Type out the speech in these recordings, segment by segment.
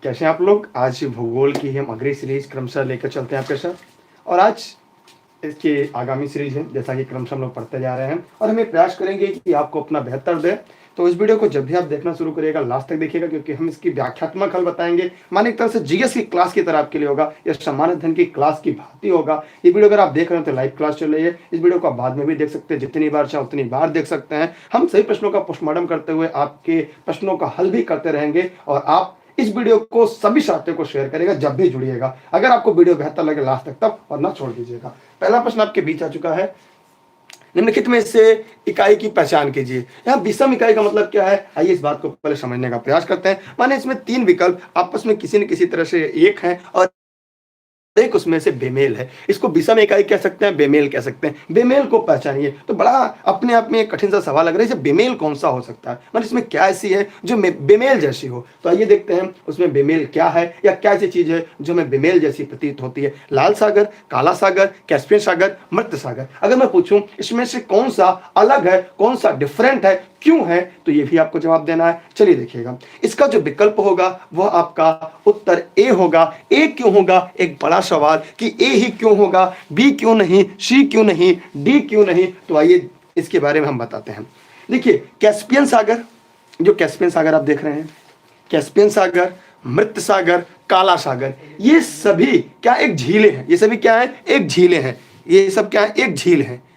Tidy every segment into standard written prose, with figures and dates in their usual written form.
कैसे हैं आप लोग। आज भूगोल की हम अगली सीरीज क्रमशः लेकर चलते हैं आपके साथ। और आज इसकी आगामी सीरीज है, जैसा कि क्रमशः हम लोग पढ़ते जा रहे हैं और हम ये प्रयास करेंगे कि आपको अपना बेहतर दे। तो इस वीडियो को जब भी आप देखना शुरू करिएगा लास्ट तक देखिएगा, क्योंकि हम इसकी व्याख्यात्मक हल बताएंगे। माने एक तरह से जीएस की क्लास की तरह आपके लिए होगा, या सामान्य अध्ययन की क्लास की भांति होगा। ये वीडियो अगर आप देख रहे हैं तो लाइव क्लास चल रही है। इस वीडियो को आप बाद में भी देख सकते हैं, जितनी बार चाहे उतनी बार देख सकते हैं। हम सही प्रश्नों का पोस्टमार्टम करते हुए आपके प्रश्नों का हल भी करते रहेंगे। और आप इस वीडियो को सभी साथियों को शेयर करेगा जब भी जुड़िएगा, अगर आपको वीडियो बेहतर लगे लास्ट तक तब, और ना छोड़ दीजिएगा। पहला प्रश्न आपके बीच आ चुका है। निम्नलिखित में से इकाई की पहचान कीजिए। यहाँ विषम इकाई का मतलब क्या है, आइए इस बात को पहले समझने का प्रयास करते हैं। माने इसमें तीन विकल्प आपस में किसी न किसी तरह से एक है और एक उसमें से बेमेल है। इसको विषम इकाई कह सकते हैं, बेमेल कह सकते हैं। बेमेल को पहचानिए। तो बड़ा अपने आप में एक कठिन सा सवाल लग रहा है, इसे बेमेल कौन सा हो सकता है, मतलब इसमें क्या ऐसी है जो बेमेल जैसी हो। तो आइए देखते हैं उसमें बेमेल क्या है, या क्या ऐसी चीज है जो हमें बेमेल जैसी प्रतीत होती है। लाल सागर, काला सागर, कैस्पियन सागर, मृत सागर। अगर मैं पूछूं इसमें से कौन सा अलग है, कौन सा डिफरेंट है, क्यों है, तो ये भी आपको जवाब देना है। चलिए देखिएगा, इसका जो विकल्प होगा वह आपका उत्तर ए होगा। ए क्यों होगा, एक बड़ा सवाल कि ए ही क्यों होगा, बी क्यों नहीं, सी क्यों नहीं, डी क्यों नहीं। तो आइए इसके बारे में हम बताते हैं। देखिए कैस्पियन सागर, जो कैस्पियन सागर आप देख रहे हैं, कैस्पियन सागर, मृत सागर, काला सागर, ये सभी क्या एक झीलें हैं। ये सभी क्या है, एक झीलें हैं। ये सब क्या है, एक झील है।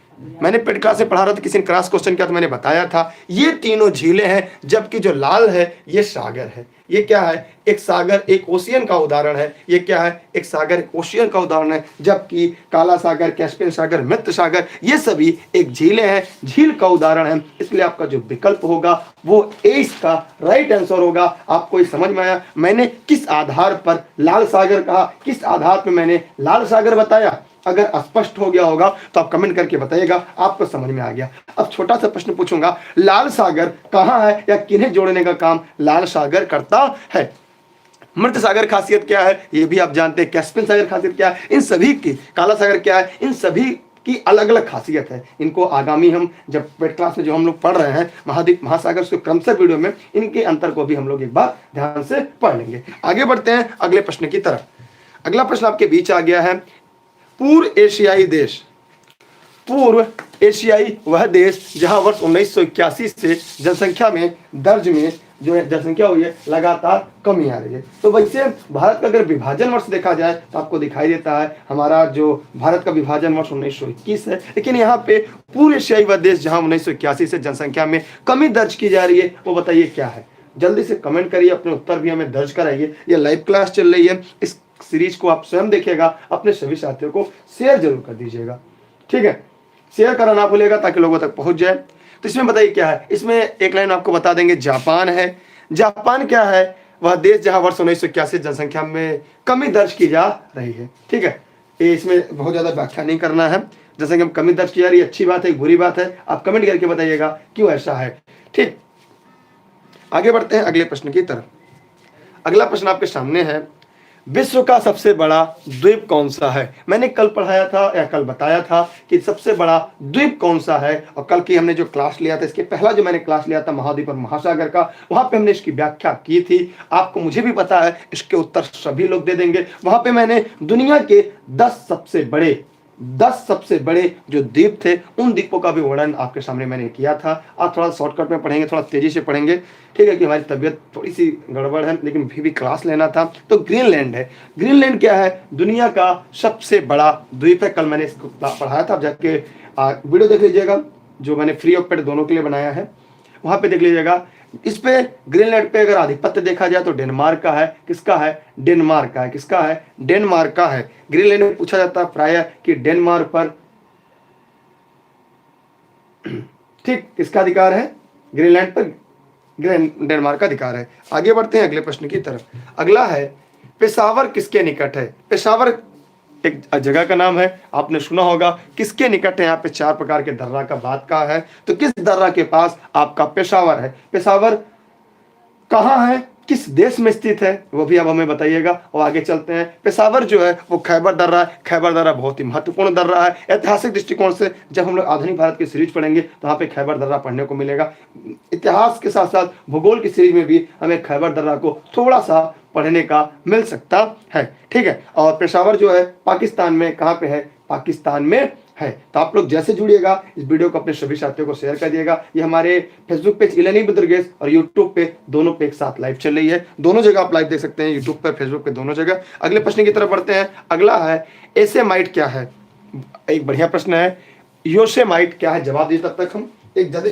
मैंने पेड क्लास में पढ़ा रहा था, किसी ने क्रॉस क्वेश्चन किया तो मैंने बताया था ये तीनों झीलें हैं। जबकि जो लाल है ये सागर है। ये क्या है, एक सागर, एक ओशियन का उदाहरण है। ये क्या है, एक सागर, एक ओशियन का उदाहरण है। जबकि काला सागर, कैस्पियन सागर, मृत सागर, ये सभी एक झीलें हैं, झील का उदाहरण है। इसलिए आपका जो विकल्प होगा वो ए इसका राइट आंसर होगा। आपको ये समझ में आया मैंने किस आधार पर लाल सागर कहा, किस आधार पर मैंने लाल सागर बताया। अगर स्पष्ट हो गया होगा तो आप कमेंट करके बताइएगा, आपको समझ में आ गया। अब छोटा सा प्रश्न पूछूंगा, लाल सागर कहां है या किन्हें जोड़ने का काम लाल सागर करता है। मृत सागर खासियत क्या है ये भी आप जानते हैं। कैस्पियन सागर खासियत क्या है, इन सभी की, काला सागर क्या है, इन सभी की अलग अलग खासियत है। इनको आगामी हम जब पेड क्लास में जो हम लोग पढ़ रहे हैं महाद्वीप महासागर के क्रमशः वीडियो में, इनके अंतर को भी हम लोग एक बार ध्यान से पढ़ लेंगे। आगे बढ़ते हैं अगले प्रश्न की तरफ। अगला प्रश्न आपके बीच आ गया है, पूर्व एशियाई देश। पूर्व एशियाई वह देश जहां वर्ष 1981 से जनसंख्या में दर्ज में जो है जनसंख्या हुई है लगातार कमी आ रही है। तो वैसे भारत का अगर विभाजन वर्ष देखा जाए तो आपको दिखाई देता है हमारा जो भारत का विभाजन वर्ष 1921 है। लेकिन यहाँ पे पूर्व एशियाई वह देश जहां 1981 से जनसंख्या में कमी दर्ज की जा रही है, वो बताइए क्या है। जल्दी से कमेंट करिए, अपने उत्तर भी हमें दर्ज कराइए। ये लाइव क्लास चल रही है, इस सीरीज को आप स्वयं देखिएगा, अपने सभी साथियों को शेयर जरूर कर दीजिएगा, ठीक है। शेयर करना ना भूलिएगा ताकि लोगों तक पहुंच जाए। तो इसमें बताइए क्या है, इसमें एक लाइन आपको बता देंगे, जापान है। जापान क्या है, वह देश जहां वर्ष 1981 जनसंख्या में कमी दर्ज की जा रही है, ठीक है। ये इसमें बहुत ज्यादा व्याख्या नहीं करना है। जनसंख्या में कमी दर्ज की जा रही है, अच्छी बात है, बुरी बात है, आप कमेंट करके बताइएगा क्यों ऐसा है, ठीक। आगे बढ़ते हैं अगले प्रश्न की तरफ। अगला प्रश्न आपके सामने है, विश्व का सबसे बड़ा द्वीप कौन सा है। मैंने कल पढ़ाया था या कल बताया था कि सबसे बड़ा द्वीप कौन सा है। और कल की हमने जो क्लास लिया था, इसके पहला जो मैंने क्लास लिया था महाद्वीप और महासागर का, वहां पे हमने इसकी व्याख्या की थी। आपको मुझे भी पता है, इसके उत्तर सभी लोग दे देंगे। वहां पे मैंने दुनिया के 10 सबसे बड़े जो द्वीप थे उन द्वीपों का भी वर्णन आपके सामने मैंने किया था। आप थोड़ा शॉर्टकट में पढ़ेंगे, थोड़ा तेजी से पढ़ेंगे, ठीक है, कि हमारी तबीयत थोड़ी सी गड़बड़ है, लेकिन भी क्लास लेना था। तो ग्रीनलैंड है। ग्रीनलैंड क्या है, दुनिया का सबसे बड़ा द्वीप है। कल मैंने इसको पढ़ाया था, जाके वीडियो देख लीजिएगा, जो मैंने फ्री ऑफ पेड दोनों के लिए बनाया है, वहां पे देख लीजिएगा। इस पे ग्रीनलैंड पे अगर आधिपत्य देखा जाए तो डेनमार्क का है। किसका है, डेनमार्क का है। किसका है, डेनमार्क का है। ग्रीनलैंड में पूछा जाता है प्राय कि डेनमार्क पर ठीक किसका अधिकार है, ग्रीनलैंड पर डेनमार्क का अधिकार है। आगे बढ़ते हैं अगले प्रश्न की तरफ। अगला है, पेशावर किसके निकट है। पेशावर एक जगह का नाम है, आपने सुना होगा। किसके निकट है, यहाँ पे 4 प्रकार के दर्रा का बात का है। तो किस दर्रा के पास आपका पेशावर है। पेशावर कहाँ है, किस देश में स्थित है, वो भी अब हमें बताइएगा। और आगे चलते हैं, पेशावर जो है वो खैबर दर्रा है। खैबर दर्रा बहुत ही महत्वपूर्ण दर्रा है ऐतिहासिक दृष्टिकोण से। जब हम लोग आधुनिक भारत की सीरीज पढ़ेंगे तो वहाँ पे खैबर दर्रा पढ़ने को मिलेगा। इतिहास के साथ साथ भूगोल की सीरीज में भी हमें खैबर दर्रा को थोड़ा सा पढ़ने का मिल सकता है। ठीक है, और पेशावर जो है पाकिस्तान में कहाँ पे है, पाकिस्तान में है। तो आप लोग जैसे जुड़िएगा इस वीडियो को अपने सभी साथियों को शेयर कर दिएगा। ये हमारे फेसबुक पेज इलेनी बुद्रगेश और यूट्यूब पे दोनों पे एक साथ लाइव चल रही है, दोनों जगह आप लाइव देख सकते हैं, यूट्यूब पर फेसबुक पे दोनों जगह। अगले प्रश्न की तरफ बढ़ते हैं। अगला है एसेमाइट क्या है। एक बढ़िया प्रश्न है। योसेमाइट क्या है, जवाब दीजिए, तब तक हम एक जल्दी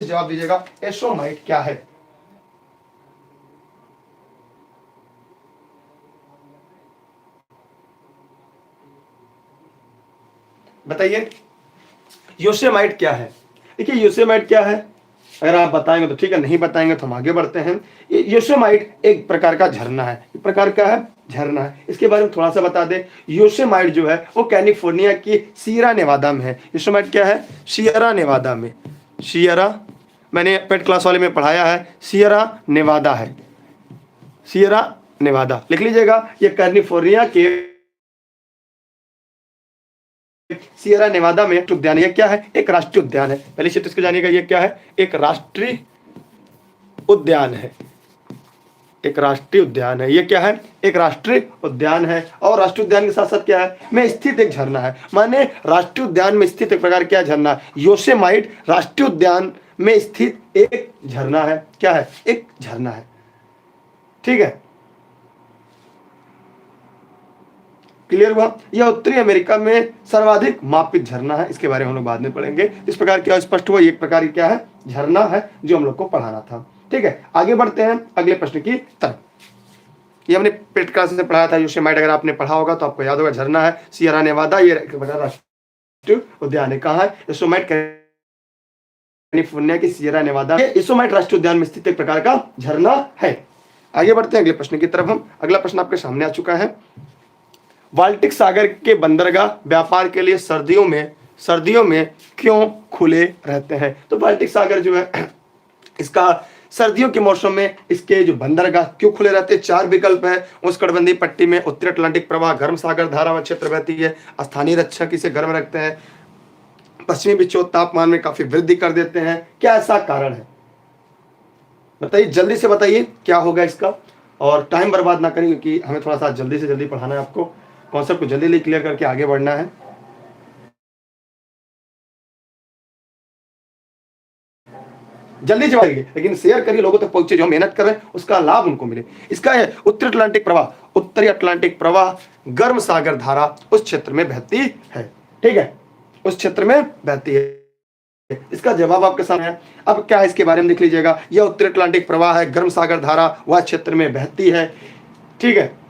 जवाब दीजिएगा। एसोमाइट क्या है, बताइए। योसेमाइट क्या है। देखिए योसेमाइट क्या है, अगर आप बताएंगे तो ठीक है, नहीं बताएंगे तो हम आगे बढ़ते हैं। योसेमाइट एक प्रकार का झरना है, एक प्रकार का है झरना है। इसके बारे में थोड़ा सा बता दें। योसेमाइट जो है वो कैलिफोर्निया की सियरा नेवादा में है। योसेमाइट क्या है, सियरा नेवादा में, सियरा, मैंने पेट क्लास वाले में पढ़ाया है, सियरा नेवादा है, सियरा नेवादा लिख लीजिएगा। ये कैलिफोर्निया के सियरा नेवादा में उद्यान। ये क्या है, एक राष्ट्रीय उद्यान है। पहले से तो इसको जानिएगा, ये क्या है, एक राष्ट्रीय उद्यान है, एक राष्ट्रीय उद्यान है। ये क्या है, एक राष्ट्रीय उद्यान है। और राष्ट्रीय उद्यान के साथ साथ क्या है, में स्थित एक झरना है। माने राष्ट्रीय उद्यान में स्थित एक प्रकार क्या झरना है, योसेमाइट राष्ट्रीय उद्यान में स्थित एक झरना है। क्या है, एक झरना है। ठीक है, क्लियर हुआ। यह उत्तरी अमेरिका में सर्वाधिक मापित झरना है। इसके बारे में हम लोग बाद में पढ़ेंगे। इस प्रकार क्या स्पष्ट हुआ, एक प्रकार क्या है, झरना है जो हम लोग को पढ़ाना था। ठीक है, आगे बढ़ते हैं अगले प्रश्न की तरफ। ये हमने पेट क्लास से पढ़ाया था योसेमाइट, अगर आपने पढ़ा होगा तो आपको याद होगा, झरना है सियरा नेवादा, ये राष्ट्रीय उद्यान है। कहाँ है, योसेमाइट कैलिफोर्निया की सियरा नेवादा, ये योसेमाइट राष्ट्रीय उद्यान में स्थित एक प्रकार का झरना है। आगे बढ़ते हैं अगले प्रश्न की तरफ हम। अगला प्रश्न आपके सामने आ चुका है। बाल्टिक सागर के बंदरगाह व्यापार के लिए सर्दियों में क्यों खुले रहते हैं। तो बाल्टिक सागर जो है इसका सर्दियों के मौसम में इसके जो बंदरगाह क्यों खुले रहते हैं, 4 विकल्प है। उष्णकटिबंधीय पट्टी में उत्तरी अटलांटिक प्रवाह, गर्म सागर धारा व क्षेत्र बहती है, स्थानीय रक्षक इसे गर्म रखते हैं, पश्चिमी विक्षोभ तापमान में काफी वृद्धि कर देते हैं। क्या ऐसा कारण है, बताइए, जल्दी से बताइए क्या होगा इसका। और टाइम बर्बाद ना करें क्योंकि हमें थोड़ा सा जल्दी से जल्दी पढ़ाना है, आपको कॉन्सेप्ट को जल्दी क्लियर करके आगे बढ़ना है। जल्दी जवाब, लेकिन शेयर करिए, लोगों तक पहुंचे, जो मेहनत कर रहे हैं उसका लाभ उनको मिले। इसका है उत्तरी अटलांटिक प्रवाह, उत्तरी अटलांटिक प्रवाह गर्म सागर धारा उस क्षेत्र में बहती है। ठीक है, उस क्षेत्र में बहती है। इसका जवाब आपके सामने है। अब क्या है इसके बारे में देख लीजिएगा। यह उत्तरी अटलांटिक प्रवाह है, गर्म सागर धारा वह क्षेत्र में बहती है। ठीक है,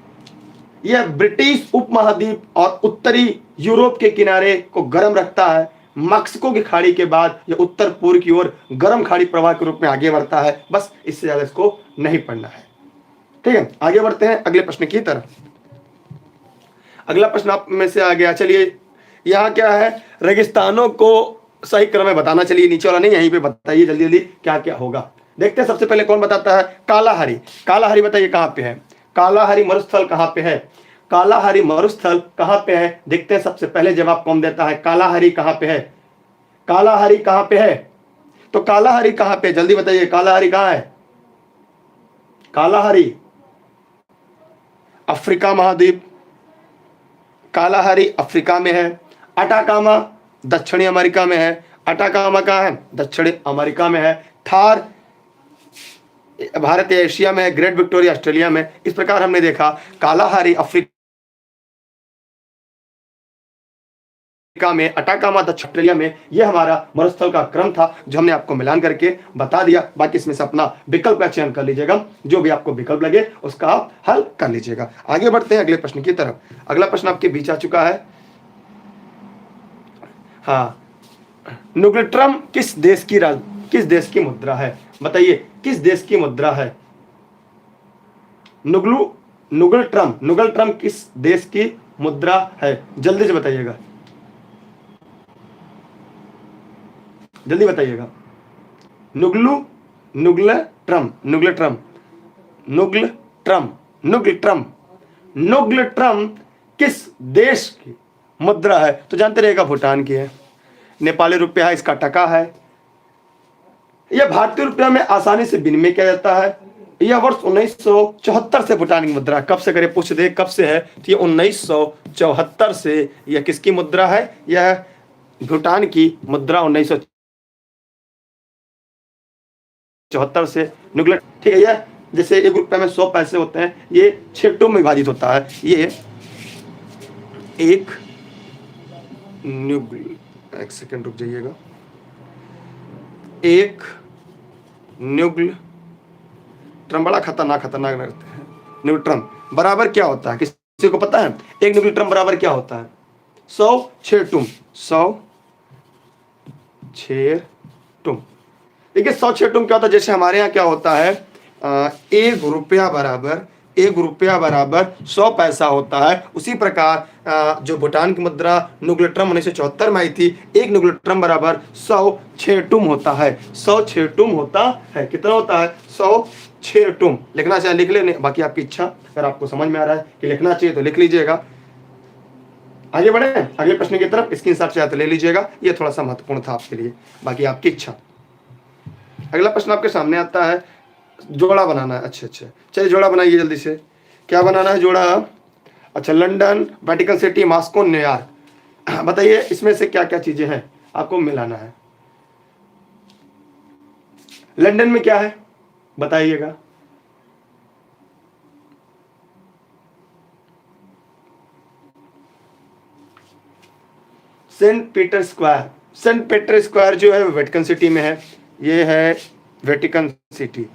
यह ब्रिटिश उपमहाद्वीप और उत्तरी यूरोप के किनारे को गर्म रखता है। मैक्सिको की खाड़ी के बाद यह उत्तर पूर्व की ओर गर्म खाड़ी प्रवाह के रूप में आगे बढ़ता है। बस इससे ज्यादा इसको नहीं पढ़ना है। ठीक है, आगे बढ़ते हैं अगले प्रश्न की तरफ। अगला प्रश्न आप में से आ गया। चलिए, यहाँ क्या है, रेगिस्तानों को सही क्रम में बताना। चलिए, नीचे वाला नहीं, यहीं पे बताइए जल्दी जल्दी क्या क्या होगा। देखते हैं सबसे पहले कौन बताता है। कालाहारी, कालाहारी बताइए कहाँ पे है, कालाहारी मरुस्थल कहाँ पे है, कालाहारी मरुस्थल कहाँ पे है। देखते हैं सबसे पहले जवाब कौन देता है। कालाहारी कहाँ पे है, कालाहारी कहाँ पे है, तो कालाहारी कहाँ पे, जल्दी बताइए, कालाहारी कहाँ है। कालाहारी अफ्रीका महाद्वीप, कालाहारी अफ्रीका में है। अटाकामा दक्षिणी अमेरिका में है। अटाकामा कहाँ है, दक्षिणी अमेरिका में है। थार भारत या एशिया में है। ग्रेट विक्टोरिया ऑस्ट्रेलिया में। इस प्रकार हमने देखा कालाहारी अफ्रीका में, अटाकामा दक्षिण ऑस्ट्रेलिया में। यह हमारा मरुस्थल का क्रम था जो हमने आपको मिलान करके बता दिया। बाकी इसमें से अपना विकल्प का चयन कर लीजिएगा, जो भी आपको विकल्प लगे उसका आप हल कर लीजिएगा। आगे बढ़ते हैं अगले प्रश्न की तरफ। अगला प्रश्न आपके बीच आ चुका है। हाँ, नुग्लट्रम किस देश की मुद्रा है, बताइए किस देश की मुद्रा है। नुग्लट्रम किस देश की मुद्रा है, जल्दी से बताइएगा, जल्दी बताइएगा। नुग्लट्रम किस देश की मुद्रा है, तो जानते रहेगा भूटान की है। नेपाली रुपया है, इसका टका है। यह भारतीय रुपया में आसानी से विनिमय किया जाता है। यह वर्ष 1974 से भूटान की मुद्रा, कब से करे पूछ दे कब से है, तो ये 1974 से यह किसकी मुद्रा है, यह भूटान की मुद्रा 1974 से न्यूक्लियर, ठीक है। यह जैसे एक रुपए में 100 पैसे होते हैं, ये 6 टूम में विभाजित होता है। ये एक न्यूक्लियर, एक सेकंड रुक जाइएगा, एक न्यूक्लियर बड़ा खतरनाक लगते हैं। न्यूट्रन बराबर क्या होता है, किसी को पता है? एक न्यूट्रन बराबर क्या होता है? 100 6 टूम, 100 6 टूम। देखिए 100 6 टूम क्या होता है, जैसे हमारे यहाँ क्या होता है, एक रुपया बराबर 100 पैसा होता है। उसी प्रकार जो भूटान की मुद्रा न्यूक्लियट्रम 1974 में आई थी, एक न्यूक्लियट्रम बराबर 100 6 टूम होता है। 100 6 टूम होता है। कितना होता है? 100 6 टूम। लिखना चाहे लिख ले, बाकी आपकी इच्छा। अगर आपको समझ में आ रहा है कि लिखना चाहिए तो लिख लीजिएगा। आगे बढ़े अगले प्रश्न की तरफ, स्क्रीनशॉट चाहे तो ले लीजिएगा, ये थोड़ा सा महत्वपूर्ण था आपके लिए, बाकी आपकी इच्छा। अगला प्रश्न आपके सामने आता है, जोड़ा बनाना है। अच्छा चलिए जोड़ा बनाइए जल्दी से। क्या बनाना है जोड़ा? अच्छा, London, Vatican city, Moscow, New York. बताइए इसमें से क्या क्या चीजें हैं आपको मिलाना है। लंदन में क्या है बताइएगा? Saint Peter Square. Saint Peter Square जो है वेटिकन सिटी में है। ये है वेटिकन सिटी।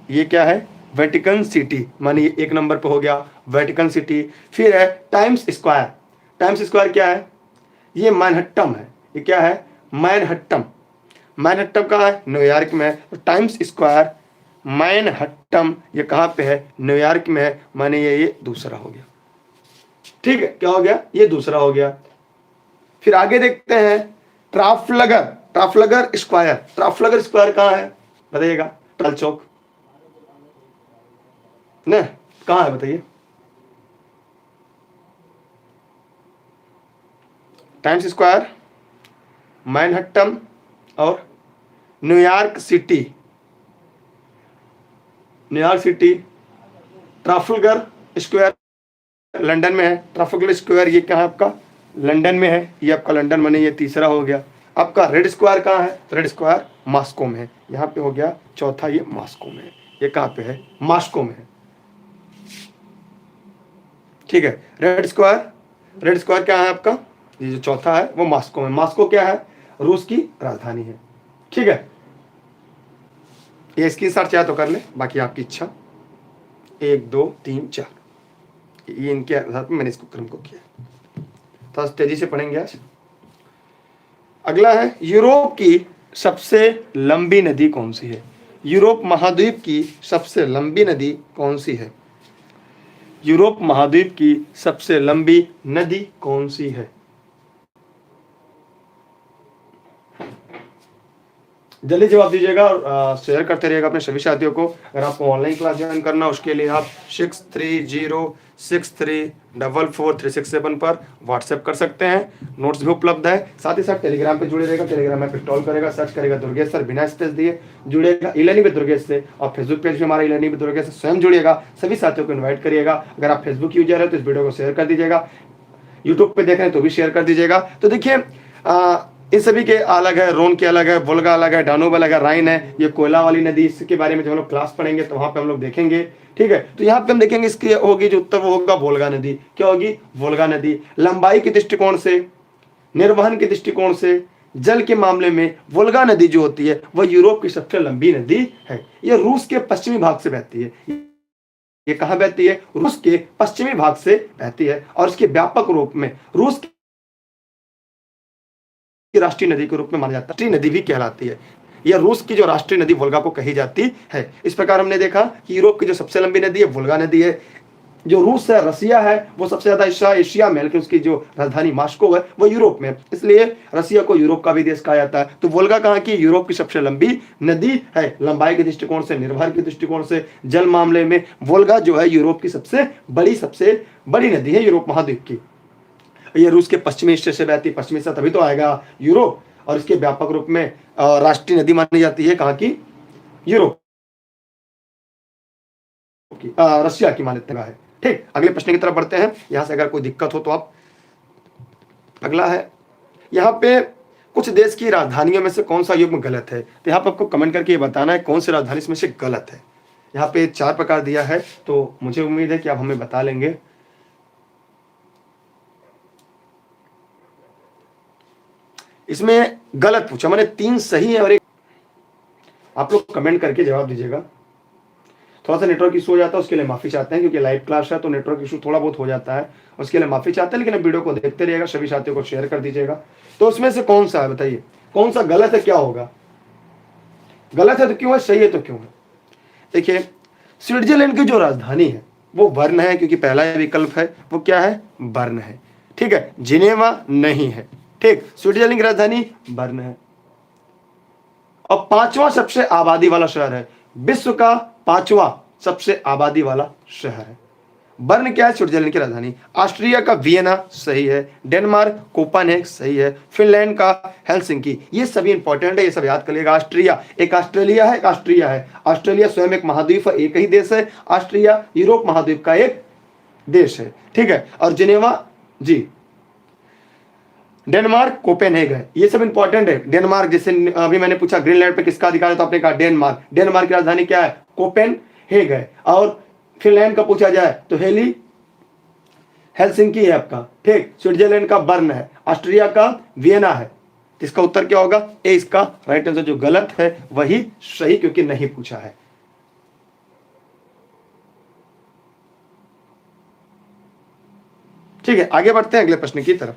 ये क्या है? वेटिकन सिटी, मानिए एक नंबर पे हो गया वेटिकन सिटी। फिर है टाइम्स स्क्वायर। टाइम्स स्क्वायर क्या है? ये मैनहट्टन है। ये क्या है? मैनहट्टन। मैनहट्टन कहाँ है? न्यूयॉर्क में है। तो टाइम्स स्क्वायर मैनहट्टन ये कहाँ पे है? न्यूयॉर्क में है। माने ये दूसरा हो गया। ठीक है, क्या हो गया? ये दूसरा हो गया। फिर आगे देखते हैं Trafalgar. Trafalgar square. Trafalgar square कहाँ है बताइएगा? टल चौक न, कहाँ है बताइए? टाइम्स स्क्वायर, मैनहट्टन और New York city. New York city. Trafalgar square London में है। ट्राफलगर स्क्वायर ये कहाँ आपका? लंदन में है। ये आपका लंदन में, ये तीसरा हो गया। आपका रेड स्क्वायर कहाँ है? रेड स्क्वायर मॉस्को में है। यहाँ पे हो गया चौथा, ये मॉस्को में है। ये कहाँ पे है? मॉस्को में है। ठीक है, रेड स्क्वायर क्या है आपका? ये जो चौथा है वो मॉस्को में। मॉस्को क्या है? रूस की राजधानी है। ठीक है, ये स्क्रीनशॉट चाहे तो कर ले, बाकी आपकी इच्छा। 1 2 3 4 ये इनके आधार पर मैंने इसको क्रम को किया। तो तेजी से पढ़ेंगे आज। अगला है यूरोप की सबसे लंबी नदी कौन सी है? यूरोप महाद्वीप की सबसे लंबी नदी कौन सी है? यूरोप महाद्वीप की सबसे लंबी नदी कौन सी है? जल्दी जवाब दीजिएगा और शेयर करते रहिएगा अपने सभी साथियों को। अगर आपको ऑनलाइन क्लास ज्वाइन करना उसके लिए आप 6306344367 पर व्हाट्सएप कर सकते हैं। नोट्स भी उपलब्ध है। साथ ही साथ टेलीग्राम पे जुड़े रहेगा। टेलीग्राम ऐप इंस्टॉल करेगा, सर्च करेगा दुर्गेश सर, बिना स्पेस दिए जुड़ेगा ई लर्निंग विद दुर्गेश से। और फेसबुक पेज भी हमारा ई लर्निंग विद दुर्गेश से स्वयं जुड़िएगा। सभी साथियों को इन्वाइट करिएगा। अगर आप फेसबुक यूजर है तो इस वीडियो को शेयर कर दीजिएगा। यूट्यूब पे देख रहे हैं तो भी शेयर कर दीजिएगा। तो देखिए इन सभी के अलग है, रोन के अलग है, वोल्गा अलग है, डानूब अलग है, राइन है, ये कोयला वाली नदी। इसके बारे में जब हम लोग क्लास पढ़ेंगे तो वहां पे हम लोग देखेंगे। ठीक है, तो यहाँ पे हम देखेंगे इसकी होगी जो उत्तर वो होगा वोल्गा नदी। क्या होगी? वोल्गा नदी। लंबाई के दृष्टिकोण से, निर्वहन के दृष्टिकोण से, जल के मामले में वोल्गा नदी जो होती है वह यूरोप की सबसे लंबी नदी है। यह रूस के पश्चिमी भाग से बहती है। ये कहाँ बहती है? रूस के पश्चिमी भाग से बहती है और इसके व्यापक रूप में रूस की राष्ट्रीय नदी के रूप में माना जाता है। राष्ट्रीय नदी भी कहलाती है। यह रूस की जो राष्ट्रीय नदी वोल्गा को कही जाती है। इस प्रकार हमने देखा कि यूरोप की जो सबसे लंबी नदी है वोल्गा नदी है। जो रूस है, रसिया है, वो सबसे ज्यादा हिस्सा एशिया में, लेकिन उसकी जो राजधानी मॉस्को है वो यूरोप में, इसलिए रसिया को यूरोप का भी देश कहा जाता है। तो वोल्गा कहाँ की? यूरोप की सबसे लंबी नदी है। लंबाई के दृष्टिकोण से, निर्भर के दृष्टिकोण से, जल मामले में वोल्गा जो है यूरोप की सबसे बड़ी नदी है यूरोप महाद्वीप की। ये रूस के पश्चिमी हिस्से से बहती, पश्चिमी हिस्सा तभी तो आएगा यूरोप। और इसके व्यापक रूप में राष्ट्रीय नदी मानी जाती है कहाँ की? यूरोप। रशिया की मान्यता है। ठीक, अगले प्रश्न की तरफ बढ़ते हैं। यहां से अगर कोई दिक्कत हो तो आप, अगला है यहाँ पे कुछ देश की राजधानियों में से कौन सा युग्म गलत है। तो यहाँ पे आपको कमेंट करके ये बताना है कौन सी राजधानी इसमें से गलत है। यहाँ पे 4 प्रकार दिया है, तो मुझे उम्मीद है कि आप हमें बता लेंगे। इसमें गलत पूछा मैंने, 3 सही है और 1, आप लोग कमेंट करके जवाब दीजिएगा। थोड़ा सा नेटवर्क इशू हो जाता है, उसके लिए माफी चाहते हैं, क्योंकि लाइव क्लास है तो नेटवर्क इशू थोड़ा बहुत हो जाता है, उसके लिए माफी चाहते हैं। लेकिन अब वीडियो को देखते रहिएगा, सभी साथियों को शेयर कर दीजिएगा। तो उसमें से कौन सा है बताइए, कौन सा गलत है, क्या होगा? गलत है तो क्यों है, सही है तो क्यों है? देखिए, स्विट्जरलैंड की जो राजधानी है वो बर्न है, क्योंकि पहला विकल्प है वो क्या है, बर्न है। ठीक है, जिनेवा नहीं है। ठीक, स्विट्जरलैंड की राजधानी बर्न है। और 5वां सबसे आबादी वाला शहर है, विश्व का 5वां सबसे आबादी वाला शहर है। बर्न क्या है, स्विट्जरलैंड की राजधानी। ऑस्ट्रिया का वियना सही है, डेनमार्क कोपेनहेगन सही है, फिनलैंड का हेलसिंकी। ये सभी इंपॉर्टेंट है, ये सब याद करिएगा। ऑस्ट्रिया एक ऑस्ट्रेलिया है, एक ऑस्ट्रिया है। ऑस्ट्रेलिया स्वयं एक महाद्वीप है, एक ही देश है। ऑस्ट्रिया यूरोप महाद्वीप का एक देश है। ठीक है, और जिनेवा जी, डेनमार्क कोपेनहेगन, ये सब इंपॉर्टेंट है। डेनमार्क, जैसे अभी मैंने पूछा ग्रीनलैंड पे किसका अधिकार है, तो आपने कहा डेनमार्क। डेनमार्क की राजधानी क्या है, कोपेनहेगन। और फिनलैंड का पूछा जाए तो हेलसिंकी है आपका। ठीक, स्विट्जरलैंड का बर्न है, ऑस्ट्रिया का वियना है। इसका उत्तर क्या होगा, ए इसका राइट आंसर। जो गलत है वही सही, क्योंकि नहीं पूछा है। ठीक है, आगे बढ़ते हैं अगले प्रश्न की तरफ।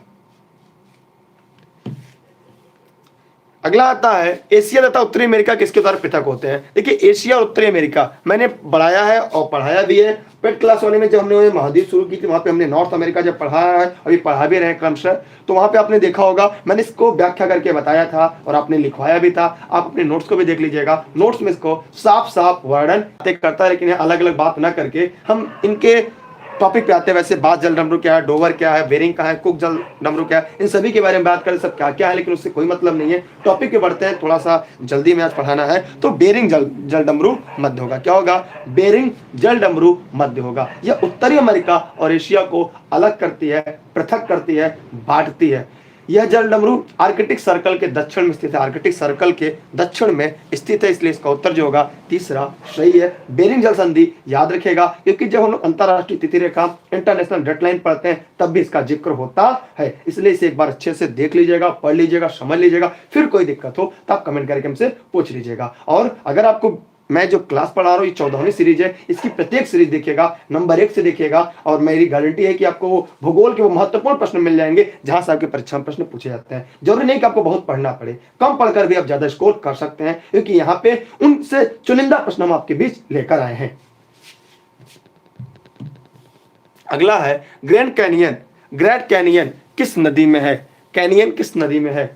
अगला आता है, एशिया तथा उत्तरी अमेरिका किसके द्वारा पृथक होते हैं। देखिए, एशिया और उत्तरी अमेरिका मैंने बढ़ाया है और पढ़ाया भी है। पेड क्लास वाले में जब हमने महाद्वीप शुरू की थी, वहां पे हमने नॉर्थ अमेरिका जब पढ़ाया है, अभी पढ़ा भी रहे क्रमशः, तो वहां पे आपने देखा होगा मैंने इसको व्याख्या करके बताया था और आपने लिखवाया भी था। आप अपने नोट्स को भी देख लीजिएगा, नोट्स में इसको साफ साफ वर्णन करता है, लेकिन अलग अलग बात ना करके हम इनके टॉपिक पे आते हैं। वैसे बात जल डमरू क्या है, डोवर क्या है, बेरिंग क्या है, कुक जल डमरू क्या है, इन सभी के बारे में बात करें, सब क्या क्या है, लेकिन उससे कोई मतलब नहीं है। टॉपिक पे बढ़ते हैं, थोड़ा सा जल्दी में आज पढ़ाना है। तो बेरिंग जल डमरू मध्य होगा। क्या होगा, बेरिंग जल डमरू मध्य होगा। यह उत्तरी अमेरिका और एशिया को अलग करती है, पृथक करती है, बांटती है। यह जल डमरू आर्कटिक सर्कल के दक्षिण में स्थित है, आर्कटिक सर्कल के दक्षिण में स्थित है, इसलिए इसका उत्तर जो होगा तीसरा सही है। बेरिंग जल संधि याद रखेगा, क्योंकि जब हम लोग अंतरराष्ट्रीय तिथि रेखा इंटरनेशनल डेडलाइन पढ़ते हैं तब भी इसका जिक्र होता है, इसलिए इसे एक बार अच्छे से देख लीजिएगा, पढ़ लीजिएगा, समझ लीजिएगा। फिर कोई दिक्कत हो तो आप कमेंट करके हमसे पूछ लीजिएगा। और अगर आपको मैं जो क्लास पढ़ा रहा हूँ, ये 14वीं सीरीज है, इसकी प्रत्येक सीरीज देखिएगा, नंबर 1 से देखिएगा, और मेरी गारंटी है कि आपको भूगोल के वो महत्वपूर्ण प्रश्न मिल जाएंगे जहां से आपके परीक्षा में प्रश्न पूछे जाते हैं। जरूरी नहीं कि आपको बहुत पढ़ना पड़े, कम पढ़कर भी आप ज्यादा स्कोर कर सकते हैं, क्योंकि यहाँ पे उनसे चुनिंदा प्रश्न हम आपके बीच लेकर आए हैं। अगला है ग्रैंड कैनियन। ग्रैंड कैनियन किस नदी में है, कैनियन किस नदी में है?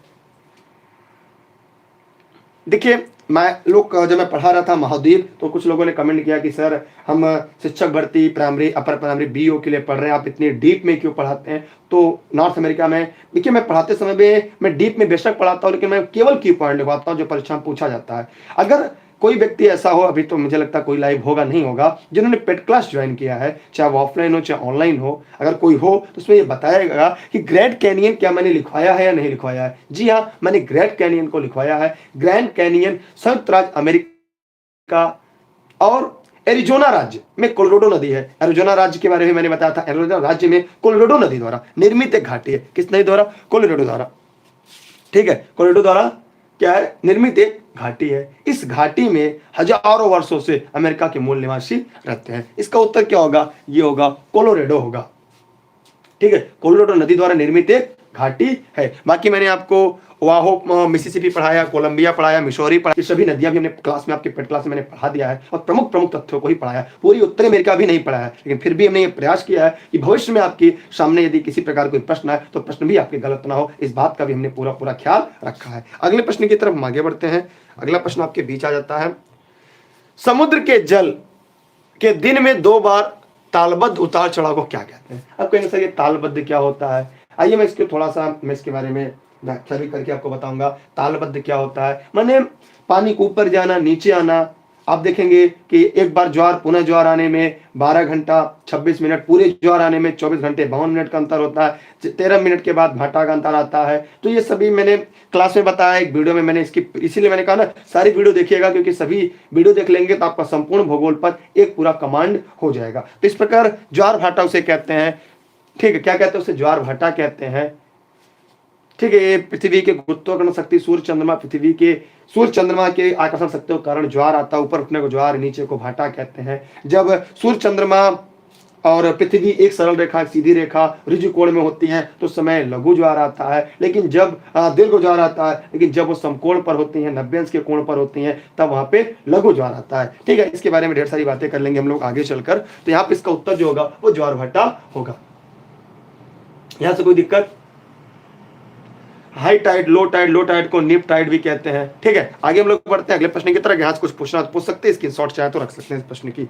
देखिए, जब मैं पढ़ा रहा था महाद्वीप, तो कुछ लोगों ने कमेंट किया कि सर हम शिक्षक भर्ती प्राइमरी अपर प्राइमरी बीओ के लिए पढ़ रहे हैं, आप इतनी डीप में क्यों पढ़ाते हैं? तो नॉर्थ अमेरिका में देखिए, मैं पढ़ाते समय में मैं डीप में बेशक पढ़ाता हूँ, लेकिन मैं केवल की पॉइंट लिखवाता हूँ जो परीक्षा में पूछा जाता है। अगर कोई व्यक्ति ऐसा हो, अभी तो मुझे लगता है कोई लाइव होगा नहीं होगा, जिन्होंने पेड क्लास ज्वाइन किया है, चाहे वो ऑफलाइन हो चाहे ऑनलाइन हो, अगर कोई हो तो उसमें ये बताएगा कि ग्रैंड कैनियन क्या मैंने लिखवाया है या नहीं लिखवाया है। जी हाँ, मैंने ग्रैंड कैनियन को लिखवाया है। ग्रैंड कैनियन संयुक्त राज्य अमेरिका और एरिजोना राज्य में कोलोराडो नदी है। एरिजोना राज्य के बारे में मैंने बताया था, एरिजोना राज्य में कोलोराडो नदी द्वारा निर्मित एक घाटी है। किस नदी द्वारा? कोलोराडो द्वारा। ठीक है, कोलोराडो द्वारा क्या है, निर्मित एक घाटी है। इस घाटी में हजारों वर्षों से अमेरिका के मूल निवासी रहते हैं। इसका उत्तर क्या होगा? ये होगा कोलोराडो होगा। ठीक है, कोलोराडो नदी द्वारा निर्मित एक घाटी है। बाकी मैंने आपको ओहायो मिसिसिपी पढ़ाया, कोलंबिया पढ़ाया, मिसौरी पढ़ाया, सभी नदियां भी हमने क्लास में आपके पेड क्लास में मैंने पढ़ा दिया है, और प्रमुख प्रमुख तथ्यों को ही पढ़ाया। पूरी उत्तरी अमेरिका भी नहीं पढ़ाया, लेकिन फिर भी हमने ये प्रयास किया है कि भविष्य में आपके सामने यदि किसी प्रकार कोई प्रश्न आए तो प्रश्न भी आपके गलत ना हो, इस बात का भी हमने पूरा पूरा ख्याल रखा है। अगले प्रश्न की तरफ हम आगे बढ़ते हैं। अगला प्रश्न आपके बीच आ जाता है, समुद्र के जल के दिन में 2 बार तालबद्ध उतार चढ़ाव को क्या कहते हैं? अब कहेंगे सर ये तालबद्ध क्या होता है? आइए मैं इसके बारे में व्याख्या भी करके आपको बताऊंगा। तालबद्ध क्या होता है? माने पानी को ऊपर जाना, नीचे आना, आप देखेंगे कि एक बार ज्वार पुनः ज्वार आने में 12 घंटा 26 मिनट, पूरे ज्वार आने में 24 घंटे 52 मिनट का अंतर होता है, 13 मिनट के बाद भाटा का अंतर आता है। तो ये सभी मैंने क्लास में बताया, एक वीडियो में मैंने इसकी, इसीलिए मैंने कहा ना सारी वीडियो देखिएगा, क्योंकि सभी वीडियो देख लेंगे तो आपका संपूर्ण भूगोल पर एक पूरा कमांड हो जाएगा। तो इस प्रकार ज्वार भाटा उसे कहते हैं। ठीक है, क्या कहते हैं उसे? ज्वार भाटा कहते हैं। ठीक है, ये पृथ्वी के गुरुत्वाकर्षण शक्ति, सूर्य चंद्रमा, पृथ्वी के सूर्य चंद्रमा के आकर्षण शक्ति के कारण ज्वार आता है, ऊपर उठने को ज्वार, नीचे को भाटा कहते हैं। जब सूर्य चंद्रमा और पृथ्वी एक सरल रेखा, सीधी रेखा ऋजु कोण में होती है तो समय लघु ज्वार आता है, लेकिन जब दीर्घ ज्वार आता है, लेकिन जब वो समकोण पर होती है, 90 अंश के कोण पर होती है, तब वहां पे लघु ज्वार आता है। ठीक है, इसके बारे में ढेर सारी बातें कर लेंगे हम लोग आगे चलकर। तो यहाँ पे इसका उत्तर जो होगा वो ज्वार भाटा होगा। यहां से कोई दिक्कत? हाई टाइड, लो टाइड को नीप टाइड भी कहते हैं। ठीक है, आगे हम लोग बढ़ते हैं अगले प्रश्न की तरफ। यहाँ से कुछ पूछना तो पूछ सकते हैं, इसकी शॉर्ट चाहे तो रख सकते हैं इस प्रश्न की।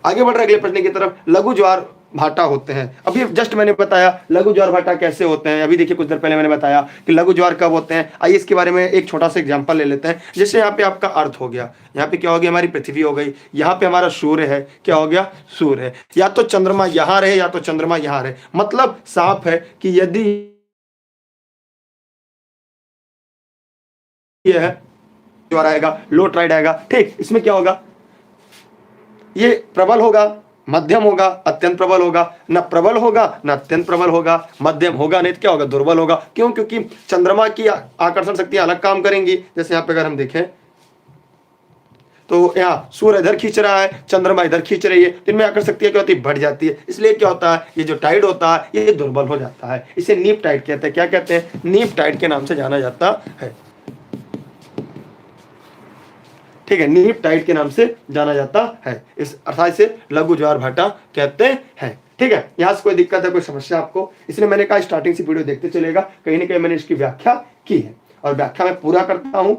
आगे बढ़ रहे अगले प्रश्न की तरफ। लघु ज्वार भाटा होते हैं। अभी जस्ट मैंने बताया लघु ज्वार भाटा कैसे होते हैं। अभी देखिए कुछ देर पहले मैंने बताया कि लघु ज्वार कब होते हैं। आइए इसके बारे में एक छोटा सा एग्जांपल ले लेते हैं। जैसे यहाँ पे आपका अर्थ हो गया, यहाँ पे क्या हो गया, हमारी पृथ्वी हो गई, यहाँ पे हमारा सूर्य है, क्या हो गया, सूर्य है। या तो चंद्रमा यहाँ रहे या तो चंद्रमा यहाँ रहे, मतलब साफ है कि यदि ये है ज्वार आएगा, लो टाइड आएगा। ठीक, इसमें क्या होगा, ये प्रबल होगा, मध्यम होगा, अत्यंत प्रबल होगा, न प्रबल होगा न अत्यंत प्रबल होगा, मध्यम होगा, नहीं तो क्या होगा, दुर्बल होगा। क्यों? क्योंकि चंद्रमा की आकर्षण शक्तियां अलग काम करेंगी। जैसे यहाँ पे अगर हम देखें तो यहाँ सूर्य इधर खींच रहा है, चंद्रमा इधर खींच रही है, तो इनमें आकर्षण शक्तियां क्या होती है, बढ़ जाती है। इसलिए क्या होता है, ये जो टाइड होता है ये दुर्बल हो जाता है। इसे नीप टाइड कहते हैं। क्या कहते हैं? नीप टाइड के नाम से जाना जाता है। ठीक है, नीप टाइड के नाम से जाना जाता है। इस अर्थात से लघु ज्वार भाटा कहते हैं। ठीक है, यहां से कोई दिक्कत है, कोई समस्या आपको? इसलिए मैंने कहा स्टार्टिंग से वीडियो देखते चलेगा, कहीं ना कहीं मैंने इसकी व्याख्या की है और व्याख्या में पूरा करता हूं।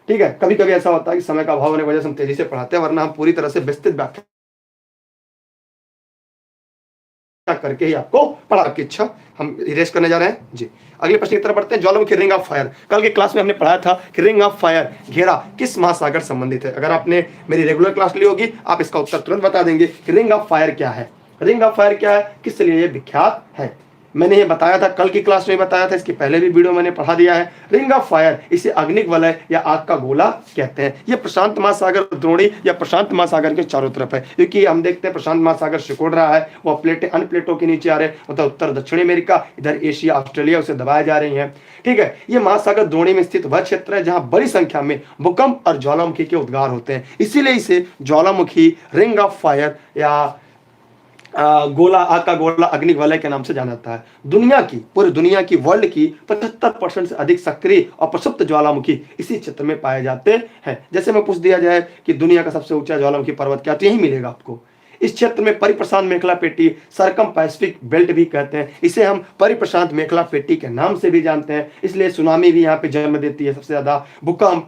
ठीक है, कभी कभी ऐसा होता है कि समय का अभाव होने की वजह से हम तेजी से पढ़ाते हैं, वरना हम पूरी तरह से विस्तृत व्याख्या करके ही आपको पढ़ा की इच्छा हम इरेज करने जा रहे हैं जी। अगले प्रश्न की तरफ बढ़ते हैं। ज्वालामुखी रिंग ऑफ फायर, कल की क्लास में हमने पढ़ाया था कि रिंग ऑफ फायर घेरा किस महासागर संबंधित है। अगर आपने मेरी रेगुलर क्लास ली होगी आप इसका उत्तर तुरंत बता देंगे कि रिंग ऑफ फायर क्या है। रिंग ऑफ फायर क्या है, किस लिए ये विख्यात है, मैंने ये बताया था, कल की क्लास में बताया था, इसके पहले भी वीडियो मैंने पढ़ा दिया है। रिंग ऑफ फायर, इसे अग्निक वलय या आग का गोला कहते हैं। ये प्रशांत महासागर द्रोणी या प्रशांत महासागर के चारों तरफ है, क्योंकि हम देखते हैं प्रशांत महासागर सिकुड़ रहा है, वह प्लेटें अन्य प्लेटों के नीचे आ रहे हैं, मतलब उत्तर दक्षिणी अमेरिका, इधर एशिया ऑस्ट्रेलिया उसे दबाए जा रही है। ठीक है, ये महासागर द्रोणी में स्थित वह क्षेत्र है जहां बड़ी संख्या में भूकंप और ज्वालामुखी के उद्गार होते हैं, इसीलिए इसे ज्वालामुखी, रिंग ऑफ फायर या गोला, आग का गोला, अग्निक वलय के नाम से जाना जाता है। दुनिया की, पूरी दुनिया की, वर्ल्ड की 75% से अधिक सक्रिय और प्रसुप्त ज्वालामुखी इसी क्षेत्र में पाए जाते हैं। जैसे में पूछ दिया जाए कि दुनिया का सबसे ऊंचा ज्वालामुखी पर्वत क्या, तो यही मिलेगा आपको। इस क्षेत्र में परिप्रशांत मेखला पेटी, सरकम पैसिफिक बेल्ट भी कहते हैं, इसे हम परिप्रशांत मेखला पेटी के नाम से भी जानते हैं। इसलिए सुनामी भी यहाँ पे जन्म देती है सबसे ज्यादा, भूकंप,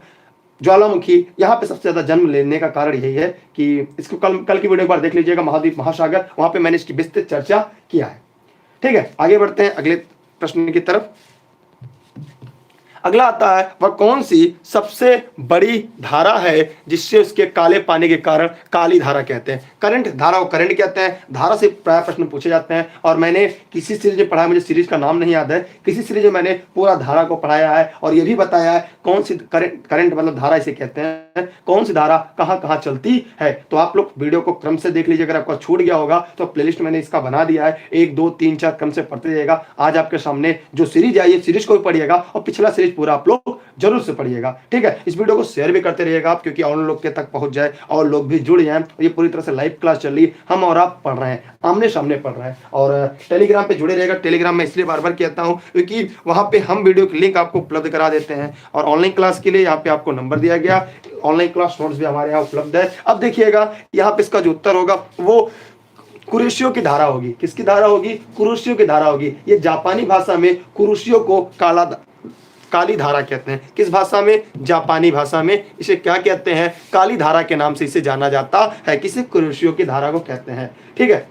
ज्वालामुखी यहाँ पे सबसे ज्यादा जन्म लेने का कारण यही है कि इसको कल की वीडियो एक बार देख लीजिएगा, महाद्वीप महासागर, वहां पे मैंने इसकी विस्तृत चर्चा किया है। ठीक है, आगे बढ़ते हैं अगले प्रश्न की तरफ। अगला आता है, वह कौन सी सबसे बड़ी धारा है जिससे उसके काले पानी के कारण काली धारा कहते हैं। करंट, धारा को करंट कहते हैं। धारा से प्राय प्रश्न पूछे जाते हैं और मैंने किसी सीरीज में पढ़ाया, मुझे सीरीज का नाम नहीं याद है, किसी सीरीज में मैंने पूरा धारा को पढ़ाया है और यह भी बताया है कौन सी करंट मतलब धारा इसे कहते हैं, कौन सी धारा कहाँ कहाँ चलती है। तो आप लोग वीडियो को क्रम से देख लीजिए, अगर आपका छूट गया होगा तो प्लेलिस्ट मैंने इसका बना दिया है, 1 2 3 4 क्रम से पढ़ते जाइएगा। आज आपके सामने जो सीरीज आई है, सीरीज को भी पढ़िएगा और पिछला सीरीज पूरा आप लोग जरूर से पढ़िएगा। ठीक है, इस वीडियो को शेयर भी करते रहिएगा आप, क्योंकि और लोग के तक पहुंच जाए और लोग भी जुड़ जाएं। ये पूरी तरह से लाइव क्लास चल रही है, हम और आप पढ़ रहे हैं, आमने सामने पढ़ रहे हैं। और टेलीग्राम पे जुड़े रहेगा। टेलीग्राम में इसलिए बार बार कहता हूं क्योंकि वहां पे हम वीडियो की लिंक आपको उपलब्ध करा देते हैं और ऑनलाइन क्लास के लिए यहाँ पे आपको नंबर दिया गया, ऑनलाइन क्लास नोट्स भी हमारे यहाँ उपलब्ध है। अब देखिएगा यहाँ पे इसका जो उत्तर होगा वो कुरुशियों की धारा होगी। किसकी धारा होगी? कुरुशियों की धारा होगी। ये जापानी भाषा में कुरुशियों को काली धारा कहते हैं। किस भाषा में? जापानी भाषा में इसे क्या कहते हैं? काली धारा के नाम से इसे जाना जाता है। किसे? कुरुशियों की धारा को कहते हैं। ठीक है,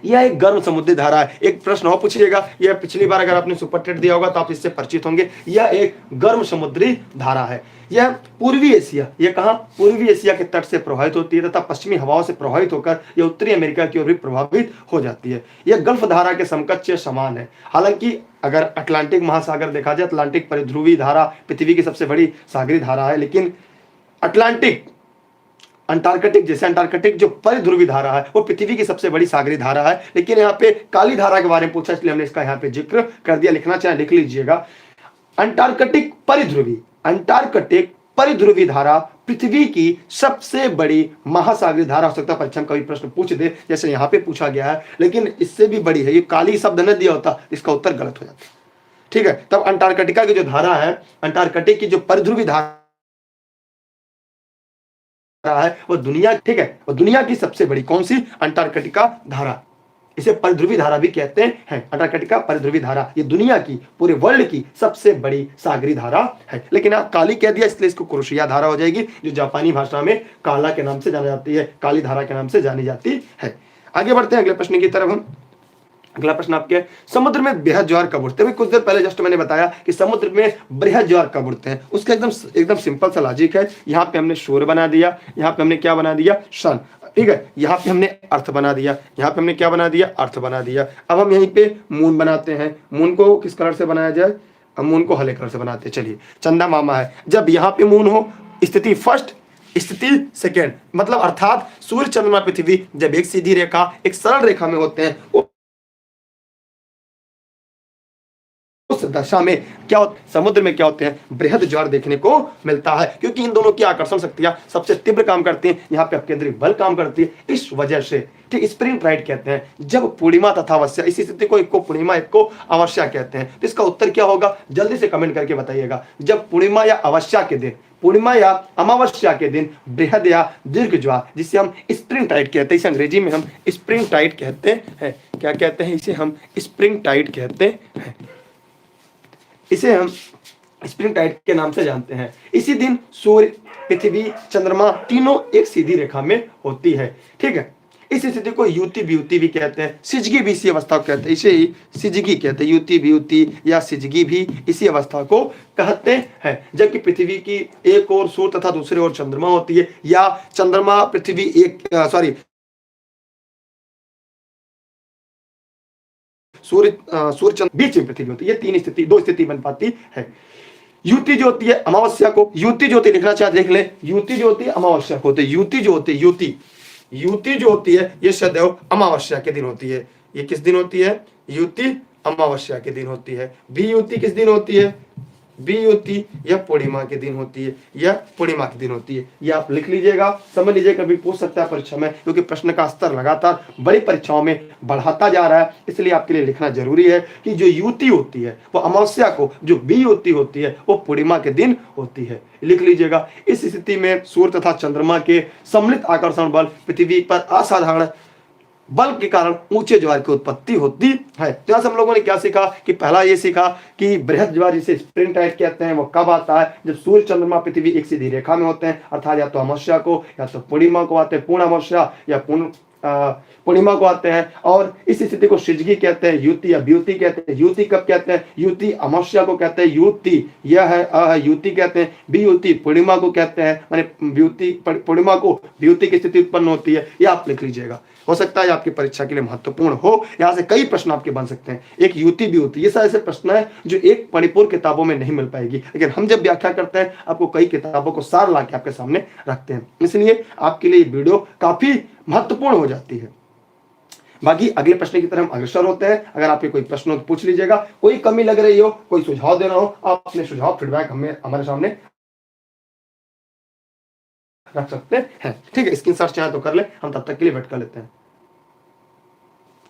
यह एक गर्म समुद्री धारा है। एक प्रश्न और पूछिएगा, यह पिछली बार अगर आपने सुपर टेट दिया होगा तो आप इससे परिचित होंगे। यह एक गर्म समुद्री धारा है। यह पूर्वी एशिया, यह कहां, पूर्वी एशिया के तट से प्रभावित होती है तथा पश्चिमी हवाओं से प्रभावित होकर यह उत्तरी अमेरिका की ओर भी प्रभावित हो जाती है। यह गल्फ धारा के समकक्ष या समान है। हालांकि अगर अटलांटिक महासागर देखा जाए, अटलांटिक परिध्रुवी धारा पृथ्वी की सबसे बड़ी सागरी धारा है, लेकिन अटलांटिक अंटार्कटिक, जैसे अंटार्कटिक जो परिध्रुवी धारा है वो पृथ्वी की सबसे बड़ी सागरी धारा है। लेकिन यहाँ पे काली धारा के बारे में पूछा, इसलिए हमने इसका यहाँ पे जिक्र कर दिया। लिखना चाहे लिख लीजिएगा, अंटार्कटिक परिध्रुवी धारा पृथ्वी की सबसे बड़ी महासागरीय धारा। हो सकता है परीक्षा में कभी प्रश्न पूछ दे, जैसे यहाँ पे पूछा गया है, लेकिन इससे भी बड़ी है। ये काली शब्द न दिया होता, इसका उत्तर गलत हो जाता। ठीक है, तब अंटार्कटिका की जो धारा है, अंटार्कटिक की जो परिध्रुवी धारा है वो दुनिया, ठीक है, वो दुनिया की सबसे बड़ी कौन सी, अंटार्कटिका धारा। इसे परिध्रुवी धारा भी कहते हैं। अंटार्कटिका परिध्रुवी धारा ये दुनिया की, पूरे वर्ल्ड की सबसे बड़ी सागरी धारा है। लेकिन आप काली कह दिया इसलिए इसको कुरोशिया धारा हो जाएगी, जो जापानी भाषा में काला के नाम से जानी जाती है, काली धारा के नाम से जानी जाती है। आगे बढ़ते हैं अगले प्रश्न की तरफ हम। अगला प्रश्न आपके, समुद्र में बृहद ज्वार कब उठते हैं। कुछ देर पहले जस्ट मैंने बताया कि समुद्र में बृहद ज्वार कब उठते हैं। उसका एकदम सिंपल सा लॉजिक है। यहाँ पे हमने शोर बना दिया, यहाँ पे हमने क्या बना दिया, सन। ठीक है, यहाँ पे हमने अर्थ बना दिया, यहाँ पे हमने क्या बना दिया, अर्थ बना दिया। अब हम यहीं पे मून बनाते हैं। मून को किस कलर से बनाया जाए, हम मून को हरे कलर से बनाते हैं। चलिए, चंदा मामा है। जब यहाँ पे मून हो, स्थिति फर्स्ट, स्थिति सेकेंड, मतलब अर्थात सूर्य चंद्रमा पृथ्वी जब एक सीधी रेखा, एक सरल रेखा में होते हैं, उस दशा में क्या समुद्र में क्या होते हैं, बृहद ज्वार देखने को मिलता है। क्योंकि इन दोनों की आकर्षण शक्तियां सबसे तीव्र काम करती हैं, यहाँ पे अपकेंद्रित बल काम करती है। इस वजह से ठीक स्प्रिंग टाइड कहते हैं। जब पूर्णिमा तथा अमावस्या, इसी स्थिति को एक को पूर्णिमा एक को अमावस्या कहते हैं। तो इसका उत्तर क्या होगा, जल्दी से कमेंट करके बताइएगा। जब पूर्णिमा या अमावस्या के दिन, पूर्णिमा या अमावस्या के दिन बृहद या दीर्घ ज्वार, जिसे हम स्प्रिंग टाइड कहते हैं, इसे अंग्रेजी में हम स्प्रिंग टाइड कहते हैं। क्या कहते हैं, इसे हम स्प्रिंग टाइड कहते हैं। इसे हम स्प्रिंग टाइड के नाम से जानते हैं। इसी दिन सूर्य, पृथ्वी, चंद्रमा तीनों एक सीधी रेखा में होती है। ठीक है, इस स्थिति को युति वियुति भी कहते हैं। सिजगी भी इसी अवस्था को कहते हैं, इसे ही सिजगी कहते हैं। युति वियुति या सिजगी भी इसी अवस्था को कहते हैं। जबकि पृथ्वी की एक ओर सूर्य तथा दूसरी ओर चंद्रमा होती है, या चंद्रमा पृथ्वी सूर्य चंद्र बीच में पृथ्वी होती है। ये तीन स्थिति, दो स्थिति बन पाती है। युति जो होती है अमावस्या को, युति जो होती है, लिखना चाहे देख ले, युति जो होती है अमावस्या को होती है। युति जो होती है, युति जो होती है ये सदैव अमावस्या के दिन होती है। ये किस दिन होती है, युति अमावस्या के दिन होती है। भी युति किस दिन होती है, भी युति यह पूर्णिमा के दिन होती है, यह पूर्णिमा के दिन होती है। ये आप लिख लीजिएगा, समझ लीजिएगा, कभी पूछ सकता है परीक्षा में, क्योंकि प्रश्न का स्तर लगातार बड़ी परीक्षाओं में बढ़ाता जा रहा है। इसलिए आपके लिए लिखना जरूरी है कि जो युति होती है वो अमावस्या को, जो भी युति होती है वो पूर्णिमा के दिन होती है। लिख लीजिएगा। इस स्थिति में सूर्य तथा चंद्रमा के सम्मिलित आकर्षण बल पृथ्वी पर असाधारण बल के कारण ऊंचे ज्वार की उत्पत्ति होती है। तो यहां से हम लोगों ने क्या सीखा कि पहला ये सीखा कि बृहद ज्वार जिसे स्प्रिंग टाइड कहते हैं वो कब आता है, जब सूर्य चंद्रमा पृथ्वी एक सीधी रेखा में होते हैं, अर्थात या तो अमावस्या को या तो पूर्णिमा को आते हैं, पूर्ण अमावस्या या पूर्णिमा को आते हैं। और इस स्थिति को सिजगी कहते हैं, युति या ब्यूति कहते हैं। युति कब कहते हैं, युति अमावस्या को कहते हैं। युति यह है युति कहते हैं। ब्यूति पूर्णिमा को कहते हैं, माने ब्यूति पूर्णिमा को ब्यूति की स्थिति उत्पन्न होती है। यह आप लिख लीजिएगा, हो सकता है आपकी परीक्षा के लिए महत्वपूर्ण हो। यहाँ से कई प्रश्न आपके बन सकते हैं। एक युति ब्यूति, ये सारे ऐसे प्रश्न है जो एक परिपूर्ण किताबों में नहीं मिल पाएगी, लेकिन हम जब व्याख्या करते हैं आपको कई किताबों को सार ला के आपके सामने रखते हैं। इसलिए आपके लिए वीडियो काफी महत्वपूर्ण हो जाती है। बाकी अगले प्रश्न की तरफ हम अग्रसर होते हैं। अगर आपके कोई प्रश्न हो तो पूछ लीजिएगा, कोई कमी लग रही हो, कोई सुझाव देना हो, आप अपने सुझाव फीडबैक हमारे सामने रख सकते हैं। ठीक है, स्क्रीन शॉट चाहे तो कर ले, हम तब तक के लिए वेट कर लेते हैं।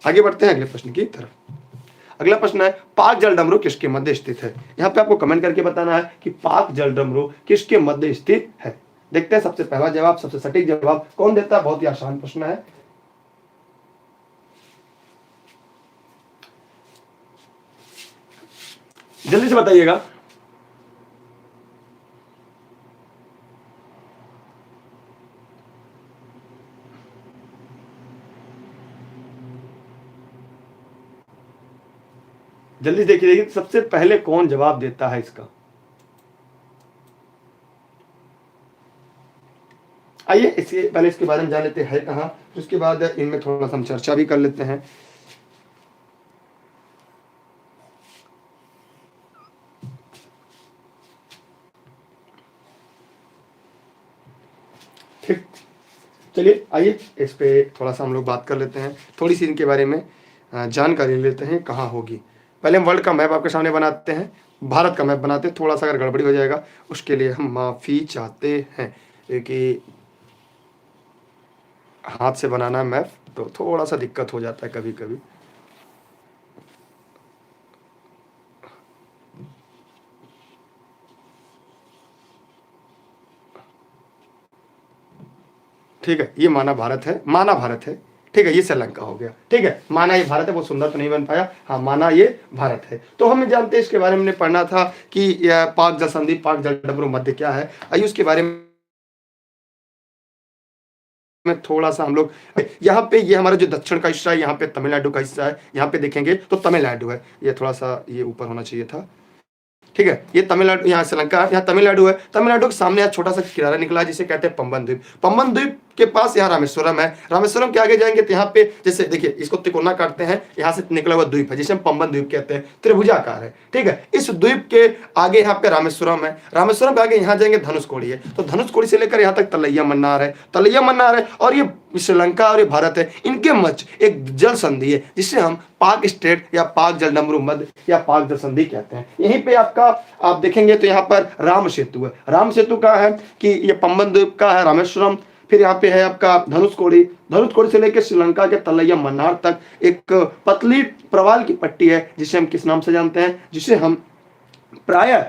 आगे बढ़ते हैं अगले प्रश्न की तरफ। अगला प्रश्न है, पाक जल डमरू किसके मध्य स्थित है। यहाँ पे आपको कमेंट करके बताना है कि पाक जल डमरू किसके मध्य स्थित है। देखते हैं सबसे पहला जवाब, सबसे सटीक जवाब कौन देता है। बहुत ही आसान प्रश्न है, जल्दी से बताइएगा। जल्दी देखिए देखिए सबसे पहले कौन जवाब देता है इसका। आइए इसके पहले इसके बारे में जान लेते हैं कहाँ, उसके बाद इनमें थोड़ा सा हम चर्चा भी कर लेते हैं। ठीक, चलिए आइए इस पे थोड़ा सा हम लोग बात कर लेते हैं, थोड़ी सी इनके बारे में जानकारी लेते हैं कहाँ होगी। पहले हम वर्ल्ड का मैप आपके सामने बनाते हैं, भारत का मैप बनाते हैं। थोड़ा सा अगर गड़बड़ी हो जाएगा उसके लिए हम माफ़ी चाहते हैं, क्योंकि हाथ से बनाना मैप तो थोड़ा सा दिक्कत हो जाता है कभी कभी। ठीक है, ये माना भारत है, माना भारत है। ठीक है, ये श्रीलंका हो गया। ठीक है, माना ये भारत है, वो सुंदर तो नहीं बन पाया, हाँ माना ये भारत है। तो हम जानते हैं इसके बारे में पढ़ना था कि पाक जल संधि, पाक जल डमरू मध्य क्या है। आइए उसके बारे में थोड़ा सा हम लोग, यहाँ पे ये हमारा जो दक्षिण का हिस्सा है, यहाँ पे तमिलनाडु का हिस्सा है, यहाँ पे देखेंगे तो तमिलनाडु है। ये थोड़ा सा ये ऊपर होना चाहिए था। ठीक है, ये तमिलनाडु, यहाँ श्रीलंका, यहाँ तमिलनाडु है। तमिलनाडु के सामने यहाँ छोटा सा किनारा निकला है जिसे कहते हैं पंबन द्वीप। पंबन द्वीप के पास यहाँ रामेश्वरम है। रामेश्वरम के आगे जाएंगे तो यहाँ पे जैसे देखिए इसको तिकोना काटते हैं, यहाँ से निकला हुआ द्वीप है जिसे हम पंबन द्वीप कहते हैं, त्रिभुजाकार है। ठीक है, इस द्वीप के आगे यहाँ पे रामेश्वरम है। रामेश्वरम के आगे यहाँ जाएंगे धनुषकोडी है। तो धनुषकोडी से लेकर यहाँ तक तलैया मन्नार है, तलैया मन्नार है। और ये श्रीलंका और ये भारत है, इनके मध्य एक जल संधि है जिसे हम पाक स्ट्रेट या पाक जलडमरू मध्य या पाक जल संधि कहते हैं। यहीं पे आपका आप देखेंगे तो यहाँ पर राम सेतु है। राम सेतु का है कि ये पंबन द्वीप का है रामेश्वरम, फिर यहाँ पे है आपका धनुषकोडी। धनुषकोडी से लेकर श्रीलंका के तलैया मन्नार तक एक पतली प्रवाल की पट्टी है जिसे हम किस नाम से जानते हैं, जिसे हम प्रायः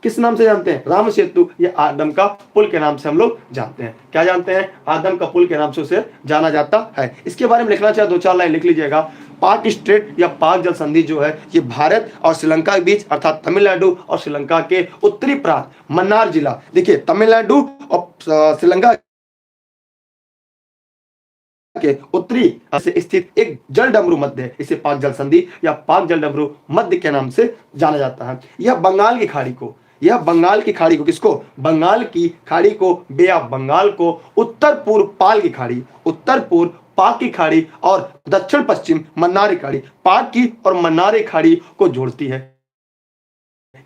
किस नाम से जानते हैं, राम सेतु या आदम का पुल के नाम से हम लोग जानते हैं। क्या जानते हैं, आदम का पुल के नाम से उसे जाना जाता है। इसके बारे में लिखना चाहे दो चार लाइन लिख लीजिएगा। पाक स्ट्रेट या पाक जल संधि जो है ये भारत और श्रीलंका के बीच अर्थात तमिलनाडु और श्रीलंका के उत्तरी प्रांत मन्नार जिला, देखिए तमिलनाडु और श्रीलंका के उत्तरी से स्थित एक जल डमरू मध्य है। इसे पाक जल संधि या पाक जल डमरू मध्य के नाम से जाना जाता है। यह बंगाल की खाड़ी को, यह बंगाल की खाड़ी को, किसको, बंगाल की खाड़ी को, बे ऑफ बंगाल को, उत्तर पूर्व पाल की खाड़ी, उत्तर पूर्व पाक की खाड़ी और दक्षिण पश्चिम मन्नार की खाड़ी, पाक की और मन्नार की खाड़ी को जोड़ती है।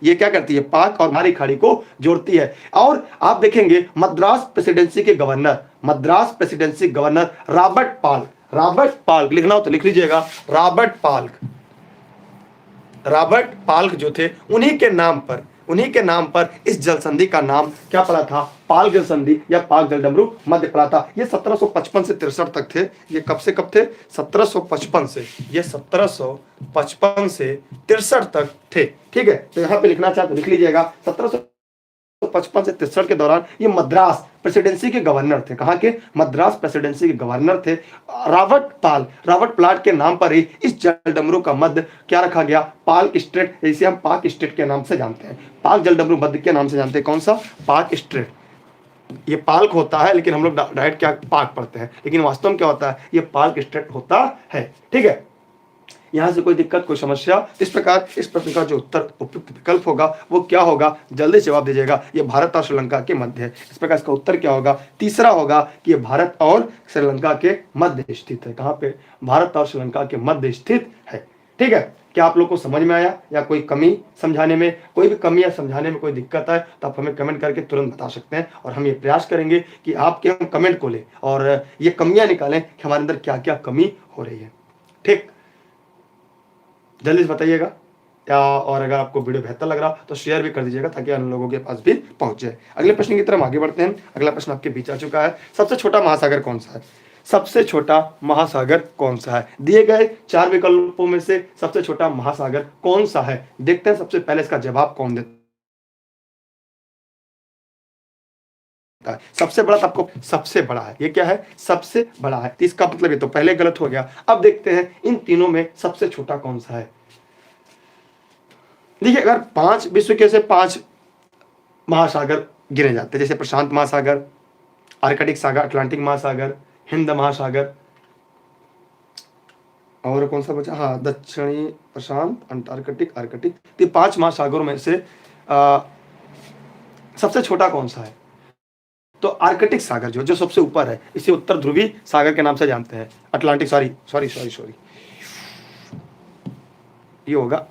ये क्या करती है, पाक और मन्नार की खाड़ी को जोड़ती है। और आप देखेंगे मद्रास प्रेसिडेंसी के governor, Madras presidency governor Robert Palk, Robert Palk लिखना हो तो लिख लीजिएगा, रॉबर्ट पाल्क, रॉबर्ट पाल्क जो थे उन्हीं के नाम पर, उन्हीं के नाम पर इस जल संधि का नाम क्या पड़ा था, पाक जल संधि या पाक जल डमरू मध्य पड़ा था। ये 1755 से 63 तक थे। ये कब से कब थे, 1755 से, ये 1755 से 63 तक थे। ठीक है, तो यहाँ पे लिखना चाहते तो लिख लीजिएगा 1755 से 63 के दौरान ये मद्रास प्रेसिडेंसी के गवर्नर थे। कहाँ के, मद्रास प्रेसिडेंसी के गवर्नर थे रॉबर्ट पाल, रॉबर्ट प्लाट के नाम पर ही इस जल डमरू का मध्य क्या रखा गया, पाक स्ट्रेट, इसे हम पाक स्ट्रेट के नाम से जानते हैं। पाक जल डमरू मध्य के नाम से जानते हैं, कौन सा, पाक स्ट्रेट। ये पाल्क होता है लेकिन हम लोग डायरेक्ट क्या पाक पढ़ते हैं, लेकिन वास्तव में क्या होता है, ये पाल्क स्ट्रेट होता है। ठीक है, यहां से कोई दिक्कत कोई समस्या, इस प्रकार इस प्रश्न का जो उत्तर उपयुक्त विकल्प होगा वो क्या होगा, जल्दी जवाब दीजिएगा। ये भारत और श्रीलंका के मध्य है। इस प्रकार इसका उत्तर क्या होगा, तीसरा होगा कि ये भारत और श्रीलंका के मध्य स्थित है। कहाँ पे, भारत और श्रीलंका के मध्य स्थित है। ठीक है, क्या आप लोग को समझ में आया या कोई कमी समझाने में, कोई भी कमी या समझाने में कोई दिक्कत आए तो आप हमें कमेंट करके तुरंत बता सकते हैं, और हम ये प्रयास करेंगे कि आपके हम कमेंट को लें और ये कमियां निकालें कि हमारे अंदर क्या क्या कमी हो रही है। ठीक, जल्दी से बताइएगा। या और अगर आपको वीडियो बेहतर लग रहा तो शेयर भी कर दीजिएगा ताकि अन्य लोगों के पास भी पहुंच जाए। अगले प्रश्न की तरफ आगे बढ़ते हैं। अगला प्रश्न आपके बीच आ चुका है, सबसे छोटा महासागर कौन सा है, सबसे छोटा महासागर कौन सा है। दिए गए 4 विकल्पों में से सबसे छोटा महासागर कौन सा है, देखते हैं सबसे पहले इसका जवाब कौन देता है। सबसे बड़ा तो आपको सबसे बड़ा है, ये क्या है, सबसे बड़ा है, तो इसका मतलब ये तो पहले गलत हो गया। अब देखते हैं इन तीनों में सबसे छोटा कौन सा है। देखिए, अगर 5 विश्व के से 5 महासागर गिने जाते हैं, जैसे प्रशांत महासागर, आर्कटिक सागर, अटलांटिक महासागर, हिंद महासागर, और कौन सा बचा, हाँ दक्षिणी प्रशांत, अंटार्कटिक, आर्कटिक। ये 5 महासागरों में से सबसे छोटा कौन सा है? तो आर्कटिक सागर जो सबसे ऊपर है, इसे उत्तर ध्रुवी सागर के नाम से जानते हैं। अटलांटिक, सॉरी, ये होगा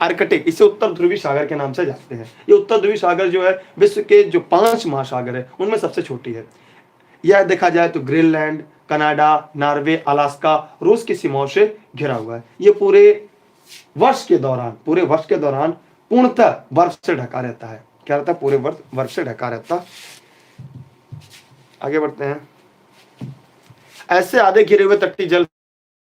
आर्कटिक, इसे उत्तर ध्रुवी सागर के नाम से जानते हैं। ये उत्तर ध्रुवी सागर जो है विश्व के जो 5 महासागर है उनमें सबसे छोटी है। यह देखा जाए तो ग्रीनलैंड, कनाडा, नॉर्वे, अलास्का, रूस की सीमाओं से घिरा हुआ है। ये पूरे वर्ष के दौरान पूर्णतः बर्फ से ढका रहता है। क्या रहता है? पूरे वर्ष बर्फ से ढका रहता। आगे बढ़ते हैं। ऐसे आधे घिरे हुए तटीय जल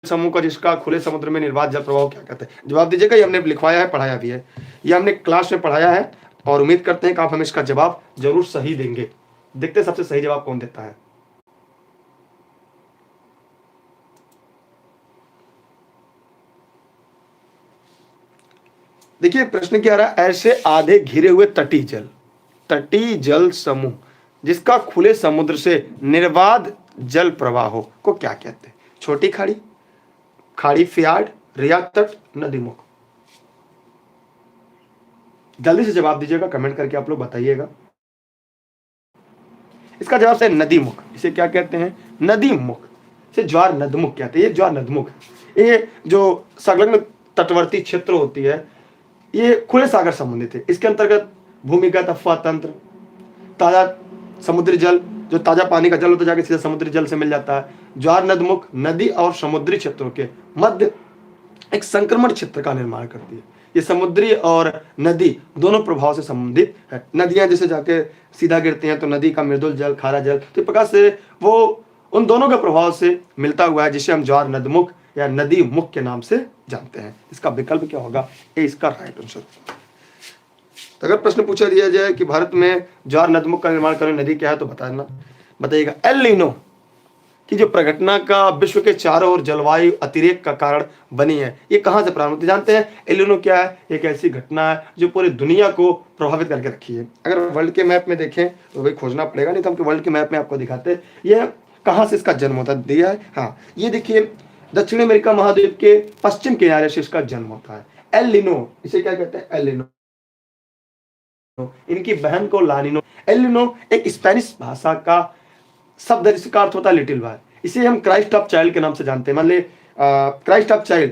समूह का जिसका खुले समुद्र में निर्वात जल प्रवाह क्या कहते हैं? जवाब दीजिएगा। ये हमने लिखवाया है, पढ़ाया भी है, ये हमने क्लास में पढ़ाया है और उम्मीद करते हैं कि आप हमें इसका जवाब जरूर सही देंगे। देखते हैं सबसे सही जवाब कौन देता है। देखिए प्रश्न क्या रहा है, ऐसे आधे घिरे हुए तटीय जल समूह जिसका खुले समुद्र से निर्बाध जल प्रवाह हो को क्या कहते हैं? छोटी खाड़ी, फ्यार्ड, रिया तट, नदीमुख। जल्दी से जवाब दीजिएगा, कमेंट करके आप लोग बताइएगा। इसका जवाब है नदीमुख। इसे क्या कहते हैं? नदीमुख। इसे ज्वार नदमुख कहते हैं। ये ज्वार नदमुख, ये जो संलग्न तटवर्ती क्षेत्र होती है, ये खुले सागर संबंधित है। इसके अंतर्गत भूमिगत अफवाह तंत्र, ताजा समुद्री जल, जो ताजा पानी का जल होता है जाके सीधा समुद्री जल से मिल जाता है। ज्वार नदमुख नदी और समुद्री क्षेत्रों के मध्य एक संक्रमण क्षेत्र का निर्माण करती है। ये समुद्री और नदी दोनों प्रभाव से संबंधित है। नदियां जैसे जाके सीधा गिरती हैं तो नदी का मृदुल जल, खारा जल, तो प्रकार से वो उन दोनों के प्रभाव से मिलता हुआ है, जिसे हम ज्वार नदमुख या नदी मुख के नाम से जानते हैं। इसका विकल्प क्या होगा? ए इसका राइट आंसर। तो अगर प्रश्न पूछा दिया जाए कि भारत में ज्वार नदमुख का निर्माण करने नदी क्या है, तो बताइएगा एल नीनो की जो प्रघटना का विश्व के चारों ओर जलवायु अतिरेक का कारण बनी है, ये कहां से प्रारंभ होती है? जानते हैं एल नीनो क्या है? एक ऐसी घटना है जो पूरी दुनिया को प्रभावित करके रखी है। अगर वर्ल्ड के मैप में देखें तो भाई खोजना पड़ेगा, नहीं तो हम वर्ल्ड के मैप में आपको दिखाते हैं ये कहां से इसका जन्म होता है। दिया है, हाँ ये देखिए दक्षिण अमेरिका महाद्वीप के पश्चिम किनारे से इसका जन्म होता है। एल नीनो, इसे क्या कहते हैं? El Nino. इनकी बहन को लानिनो। एल नीनो एक स्पेनिश भाषा का शब्द है जिसका अर्थ होता है लिटिल बॉय। इसे हम क्राइस्ट ऑफ चाइल्ड के नाम से जानते हैं। मान ले क्राइस्ट ऑफ चाइल्ड,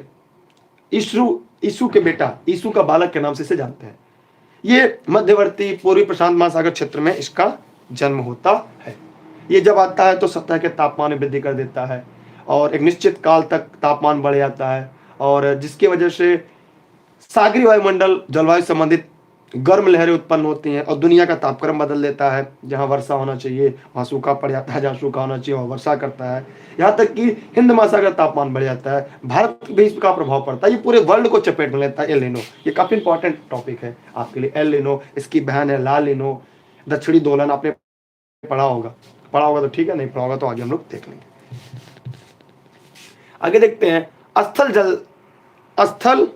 यीशु के बेटा, यीशु का बालक के नाम से इसे जानते हैं। ये मध्यवर्ती पूर्वी प्रशांत महासागर क्षेत्र में इसका जन्म होता है। ये जब आता है तो सतह के तापमान में वृद्धि कर देता है और एक निश्चित काल तक तापमान बढ़ जाता है, और जिसकी वजह से सागरीय वायुमंडल जलवायु संबंधित गर्म लहरें उत्पन्न होती हैं और दुनिया का तापक्रम बदल देता है। जहां वर्षा होना चाहिए वहां सूखा पड़ जाता है, जहां सूखा होना चाहिए वहां वर्षा करता है। यहाँ तक कि हिंद महासागर तापमान बढ़ जाता है, भारत भी इसका प्रभाव पड़ता है। ये पूरे वर्ल्ड को चपेट में लेता है एल नीनो। ये काफी इंपॉर्टेंट टॉपिक है आपके लिए। एल नीनो, इसकी बहन है ला नीनो। दक्षिणी दोलन आपने पढ़ा होगा तो ठीक है, नहीं पढ़ा होगा तो आगे हम लोग देख लेंगे। आगे देखते हैं स्थल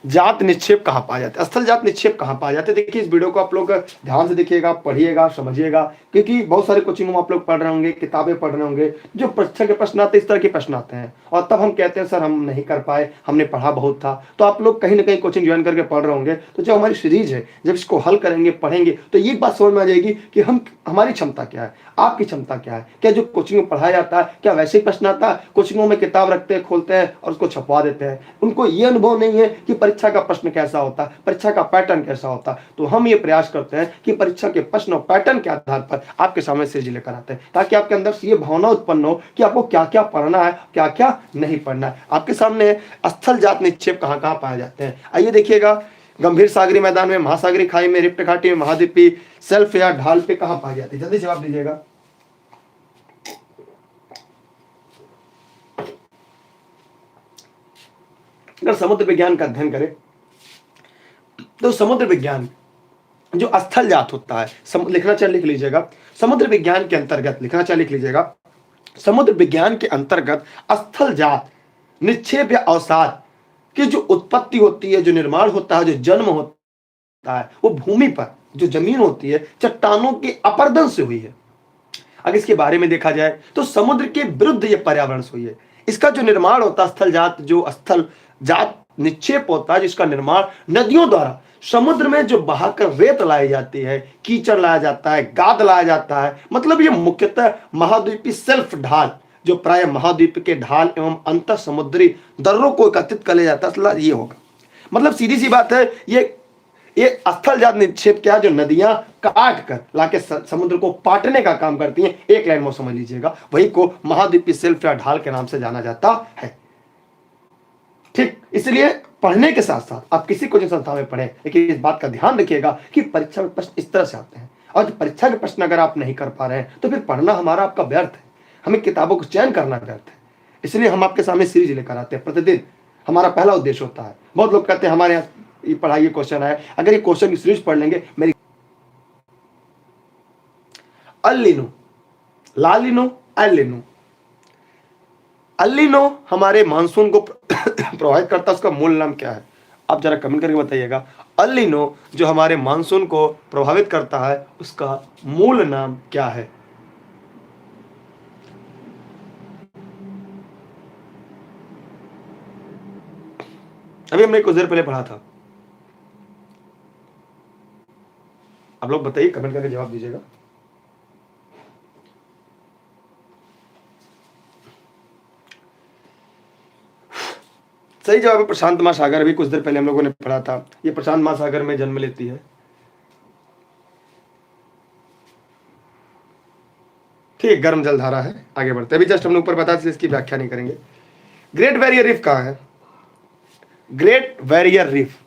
जात निक्षेप कहाँ पाए जाते हैं? स्थल जात निक्षेप कहाँ पाए जाते हैं? देखिए इस वीडियो को आप लोग ध्यान से देखिएगा, पढ़िएगा, समझिएगा, क्योंकि बहुत सारे कोचिंग में आप लोग पढ़ रहे होंगे, किताबें पढ़ रहे होंगे, जो परीक्षा के प्रश्न आते हैं इस तरह के प्रश्न आते हैं, और तब हम कहते हैं सर हम नहीं कर पाए, हमने पढ़ा बहुत था। तो आप लोग कहीं ना कहीं कोचिंग ज्वाइन करके पढ़ रहे होंगे, तो जो हमारी सीरीज है जब इसको हल करेंगे, पढ़ेंगे, तो ये बात समझ में आ जाएगी कि हमारी क्षमता क्या है, आपकी क्षमता क्या है। क्या जो कोचिंग में पढ़ाया जाता है क्या वैसे ही प्रश्न आता है? कोचिंगों में किताब रखते हैं, खोलते हैं और उसको छपवा देते हैं। उनको ये अनुभव नहीं है कि परीक्षा का प्रश्न कैसा होता है, परीक्षा का पैटर्न कैसा होता है। तो हम ये प्रयास करते हैं कि परीक्षा के प्रश्न और पैटर्न के आधार पर आपके सामने सीरीज लेकर आते हैं, ताकि आपके अंदर से ये भावना उत्पन्न हो कि आपको क्या क्या पढ़ना है, क्या क्या नहीं पढ़ना है। आपके सामने स्थल जात निक्षेप कहाँ कहाँ पाए जाते हैं, आइए देखिएगा। गंभीर सागरी मैदान में, महासागरी खाई में, रिफ्ट घाटी में, महाद्वीपीय शेल्फ या ढाल पे कहाँ पाई जाती है? जल्दी जवाब दीजिएगा। अगर समुद्र विज्ञान का अध्ययन करें तो समुद्र विज्ञान जो स्थल जात होता है, लिखना चाहे लिख लीजिएगा। समुद्र विज्ञान के अंतर्गत लिखना चाहे लिख लीजिएगा। समुद्र विज्ञान के अंतर्गत स्थल जात निक्षेप या अवसाद की जो उत्पत्ति होती है, जो निर्माण होता है, जो जन्म होता है, वो भूमि पर जो जमीन होती है चट्टानों के अपरदन से हुई है। अगर इसके बारे में देखा जाए तो समुद्र के विरुद्ध ये पर्यावरण से हुई है। इसका जो निर्माण होता है स्थल जात, जो स्थल जात निक्षेप होता है, जिसका निर्माण नदियों द्वारा समुद्र में जो बहाकर रेत लाई जाती है, कीचड़ लाया जाता है, गाद लाया जाता है, मतलब ये मुख्यतः महाद्वीपीय सेल्फ ढाल, जो प्राय महाद्वीप के ढाल एवं अंतर समुद्री दर्रों को एकत्रित कर लिया जाता है, ये होगा। मतलब सीधी सी बात है, ये स्थल जात निक्षेप क्या, जो नदियां काट कर लाके समुद्र को पाटने का काम करती हैं, एक लाइन में समझ लीजिएगा, वही को महाद्वीपीय सेल्फ या ढाल के नाम से जाना जाता है। ठीक, इसलिए पढ़ने के साथ साथ आप किसी कोचिंग संस्था में पढ़ें, लेकिन इस बात का ध्यान रखिएगा कि परीक्षा में प्रश्न इस तरह से आते हैं, और परीक्षा के प्रश्न अगर आप नहीं कर पा रहे हैं तो फिर पढ़ना हमारा आपका व्यर्थ है, हमें किताबों को चयन करना व्यर्थ है। इसलिए हम आपके सामने सीरीज लेकर आते हैं प्रतिदिन, हमारा पहला उद्देश्य होता है। बहुत लोग कहते हैं हमारे यहाँ ये पढ़ाई ये क्वेश्चन है, अगर ये क्वेश्चन की सीरीज पढ़ लेंगे, मेरी अल्लिनो, लालिनो, एलिनो। अल्लिनो हमारे मानसून को प्रभावित करता है, उसका मूल नाम क्या है? आप जरा कमेंट करके बताइएगा। अल्लिनो जो हमारे मानसून को प्रभावित करता है, उसका मूल नाम क्या है? अभी हमने कुछ देर पहले पढ़ा था, आप लोग बताइए, कमेंट करके जवाब दीजिएगा। सही जवाब है प्रशांत महासागर। अभी कुछ देर पहले हम लोगों ने पढ़ा था, ये प्रशांत महासागर में जन्म लेती है। ठीक, गर्म जलधारा है। आगे बढ़ते हैं, अभी जस्ट हमने ऊपर बता दी, इसकी व्याख्या नहीं करेंगे। ग्रेट बैरियर रीफ कहाँ है? Great barrier reef,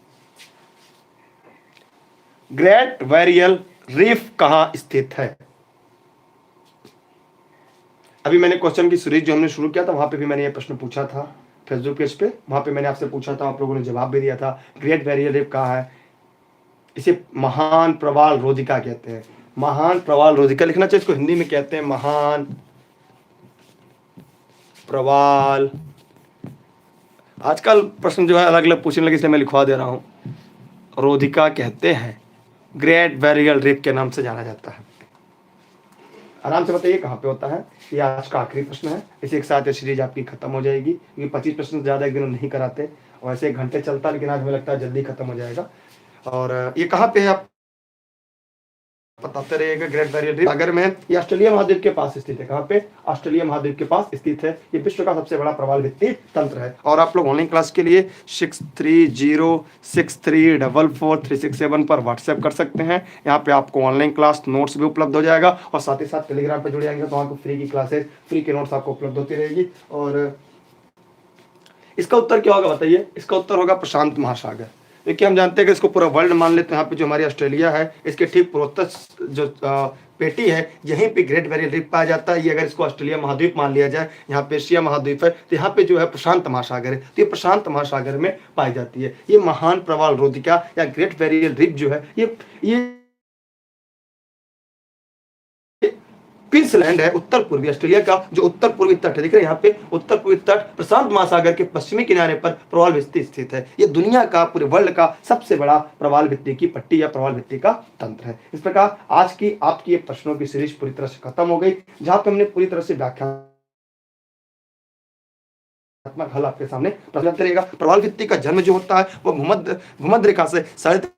great barrier reef कहाँ स्थित है? अभी मैंने क्वेश्चन की सीरीज जो हमने शुरू किया था, वहां पे भी मैंने ये प्रश्न पूछा था फेसबुक पेज पे, वहां पे मैंने आपसे पूछा था, आप लोगों ने जवाब भी दिया था। ग्रेट बैरियर रीफ कहाँ है? इसे महान प्रवाल रोधिका कहते हैं। महान प्रवाल रोधिका लिखना चाहिए, इसको हिंदी में कहते हैं महान प्रवाल। आजकल प्रश्न जो है अलग अलग पूछने लगे, इसलिए मैं लिखवा दे रहा हूं, रोधिका कहते हैं, ग्रेट बैरियर रीफ के नाम से जाना जाता है। आराम से बताइए कहाँ पे होता है। ये आज का आखिरी प्रश्न है, इसी के साथ ये सीरीज आपकी खत्म हो जाएगी, क्योंकि 25 प्रश्न से ज़्यादा एक दिन नहीं कराते, और ऐसे 1 घंटे चलता, लेकिन आज मुझे लगता है जल्दी खत्म हो जाएगा। और ये कहाँ पे है आप बताते रहिएगा। ग्रेट बैरियर रीफ सागर में, ये ऑस्ट्रेलिया महाद्वीप के पास स्थित है। कहाँ पे? ऑस्ट्रेलिया महाद्वीप के पास स्थित है। ये विश्व का सबसे बड़ा प्रवाल भित्ति तंत्र है। और आप लोग ऑनलाइन क्लास के लिए 6306344367 पर व्हाट्सएप कर सकते हैं। यहाँ पे आपको ऑनलाइन क्लास नोट्स भी उपलब्ध हो जाएगा, और साथ ही साथ टेलीग्राम पे जुड़ जाएंगे तो आपको फ्री की क्लासेस, फ्री के नोट्स आपको उपलब्ध होती रहेगी। और इसका उत्तर क्या होगा बताइए? इसका उत्तर होगा प्रशांत महासागर। देखिए, हम जानते हैं कि इसको पूरा वर्ल्ड मान लेते हैं। यहाँ पे जो हमारी ऑस्ट्रेलिया है, इसके ठीक पूर्वोत्तर जो पेटी है, यहीं पे ग्रेट बैरियर रीफ पाया जाता है। ये अगर इसको ऑस्ट्रेलिया महाद्वीप मान लिया जाए, यहाँ पे एशिया महाद्वीप है, तो यहाँ पे जो है प्रशांत महासागर है, तो ये प्रशांत महासागर में पाई जाती है। ये महान प्रवाल रोधिका या ग्रेट बैरियर रीफ जो है, ये क्वींसलैंड है, उत्तर पूर्वी ऑस्ट्रेलिया का जो उत्तर पूर्वी तट है, दिख रहे हैं यहाँ पे उत्तर पूर्वी तट प्रशांत महासागर के पश्चिमी किनारे पर प्रवाल भित्ति स्थित है। ये दुनिया का, पूरे वर्ल्ड का सबसे बड़ा प्रवाल भित्ति की पट्टी या प्रवाल भित्ति का तंत्र है। इस प्रकार आज की आपकी ये प्रश्नों की सीरीज पूरी तरह से खत्म हो गई, जहां पे हमने पूरी तरह से व्याख्यात्मक हल आपके सामने प्रस्तुत करेगा। प्रवाल भित्ति का जन्म जो होता है वो भूमध्य रेखा से 3.5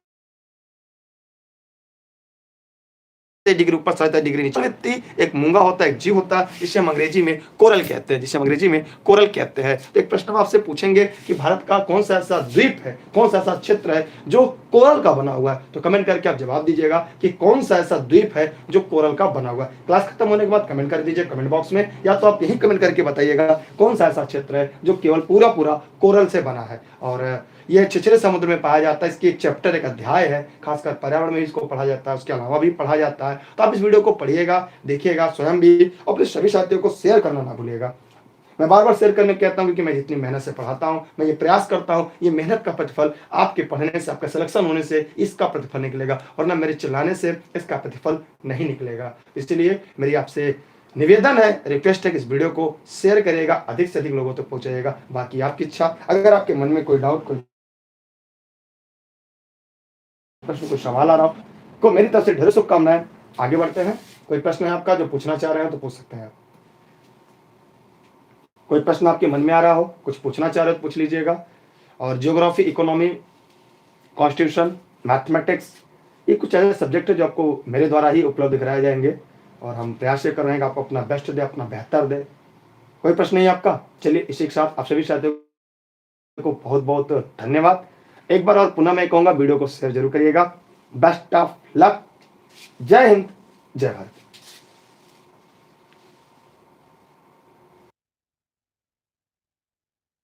डिग्री ऊपर 3.5 डिग्री नीचे। एक मूंगा होता है, एक जीव होता है, जिसे हम अंग्रेजी में कोरल कहते हैं, तो एक प्रश्न आपसे पूछेंगे कि भारत का कौन सा ऐसा द्वीप है, कौन सा ऐसा क्षेत्र है जो कोरल का बना हुआ है? तो कमेंट करके आप जवाब दीजिएगा कि कौन सा ऐसा द्वीप है जो कोरल का बना हुआ है। क्लास खत्म होने के बाद कमेंट कर दीजिए कमेंट बॉक्स में, या तो आप यही कमेंट करके बताइएगा कौन सा ऐसा क्षेत्र है जो केवल पूरा कोरल से बना है। और यह छिछले समुद्र में पाया जाता है। इसकी एक चैप्टर, एक अध्याय है, खासकर पर्यावरण में इसको पढ़ा जाता है, उसके अलावा भी पढ़ा जाता है। तो आप इस वीडियो को पढ़िएगा, देखिएगा स्वयं भी, और अपने सभी साथियों को शेयर करना ना भूलिएगा। मैं बार बार शेयर करने कहता हूँ, क्योंकि मैं जितनी मेहनत से पढ़ाता हूँ, मैं ये प्रयास करता हूँ, ये मेहनत का प्रतिफल आपके पढ़ने से, आपका सिलेक्शन होने से इसका प्रतिफल निकलेगा, और ना मेरे चिल्लाने से इसका प्रतिफल नहीं निकलेगा। इसलिए मेरी आपसे निवेदन है, रिक्वेस्ट है कि इस वीडियो को शेयर करिएगा, अधिक से अधिक लोगों तक पहुंचाइएगा। बाकी आपकी इच्छा, अगर आपके मन में कोई डाउट, कोई प्रश्न, कोई सवाल आ रहा हो, को मेरी तरफ से ढेर शुभकामनाएं। आगे बढ़ते हैं। कोई प्रश्न है आपका जो पूछना चाह रहे हैं तो पूछ सकते हैं आप। कोई प्रश्न आपके मन में आ रहा हो, कुछ पूछना चाह रहे हो तो पूछ लीजिएगा। और ज्योग्राफी, इकोनॉमी, कॉन्स्टिट्यूशन, मैथमेटिक्स, ये कुछ ऐसे सब्जेक्ट है जो आपको मेरे द्वारा ही उपलब्ध कराए जाएंगे और हम प्रयास ये कर रहे हैं कि आपको अपना बेस्ट दे, अपना बेहतर दे। कोई प्रश्न नहीं आपका? चलिए इसी के साथ आप सभी साथियों को बहुत बहुत धन्यवाद। एक बार और पुनः मैं कहूँगा, वीडियो को शेयर जरूर करिएगा। Best of luck. जय हिंद, जय भारत।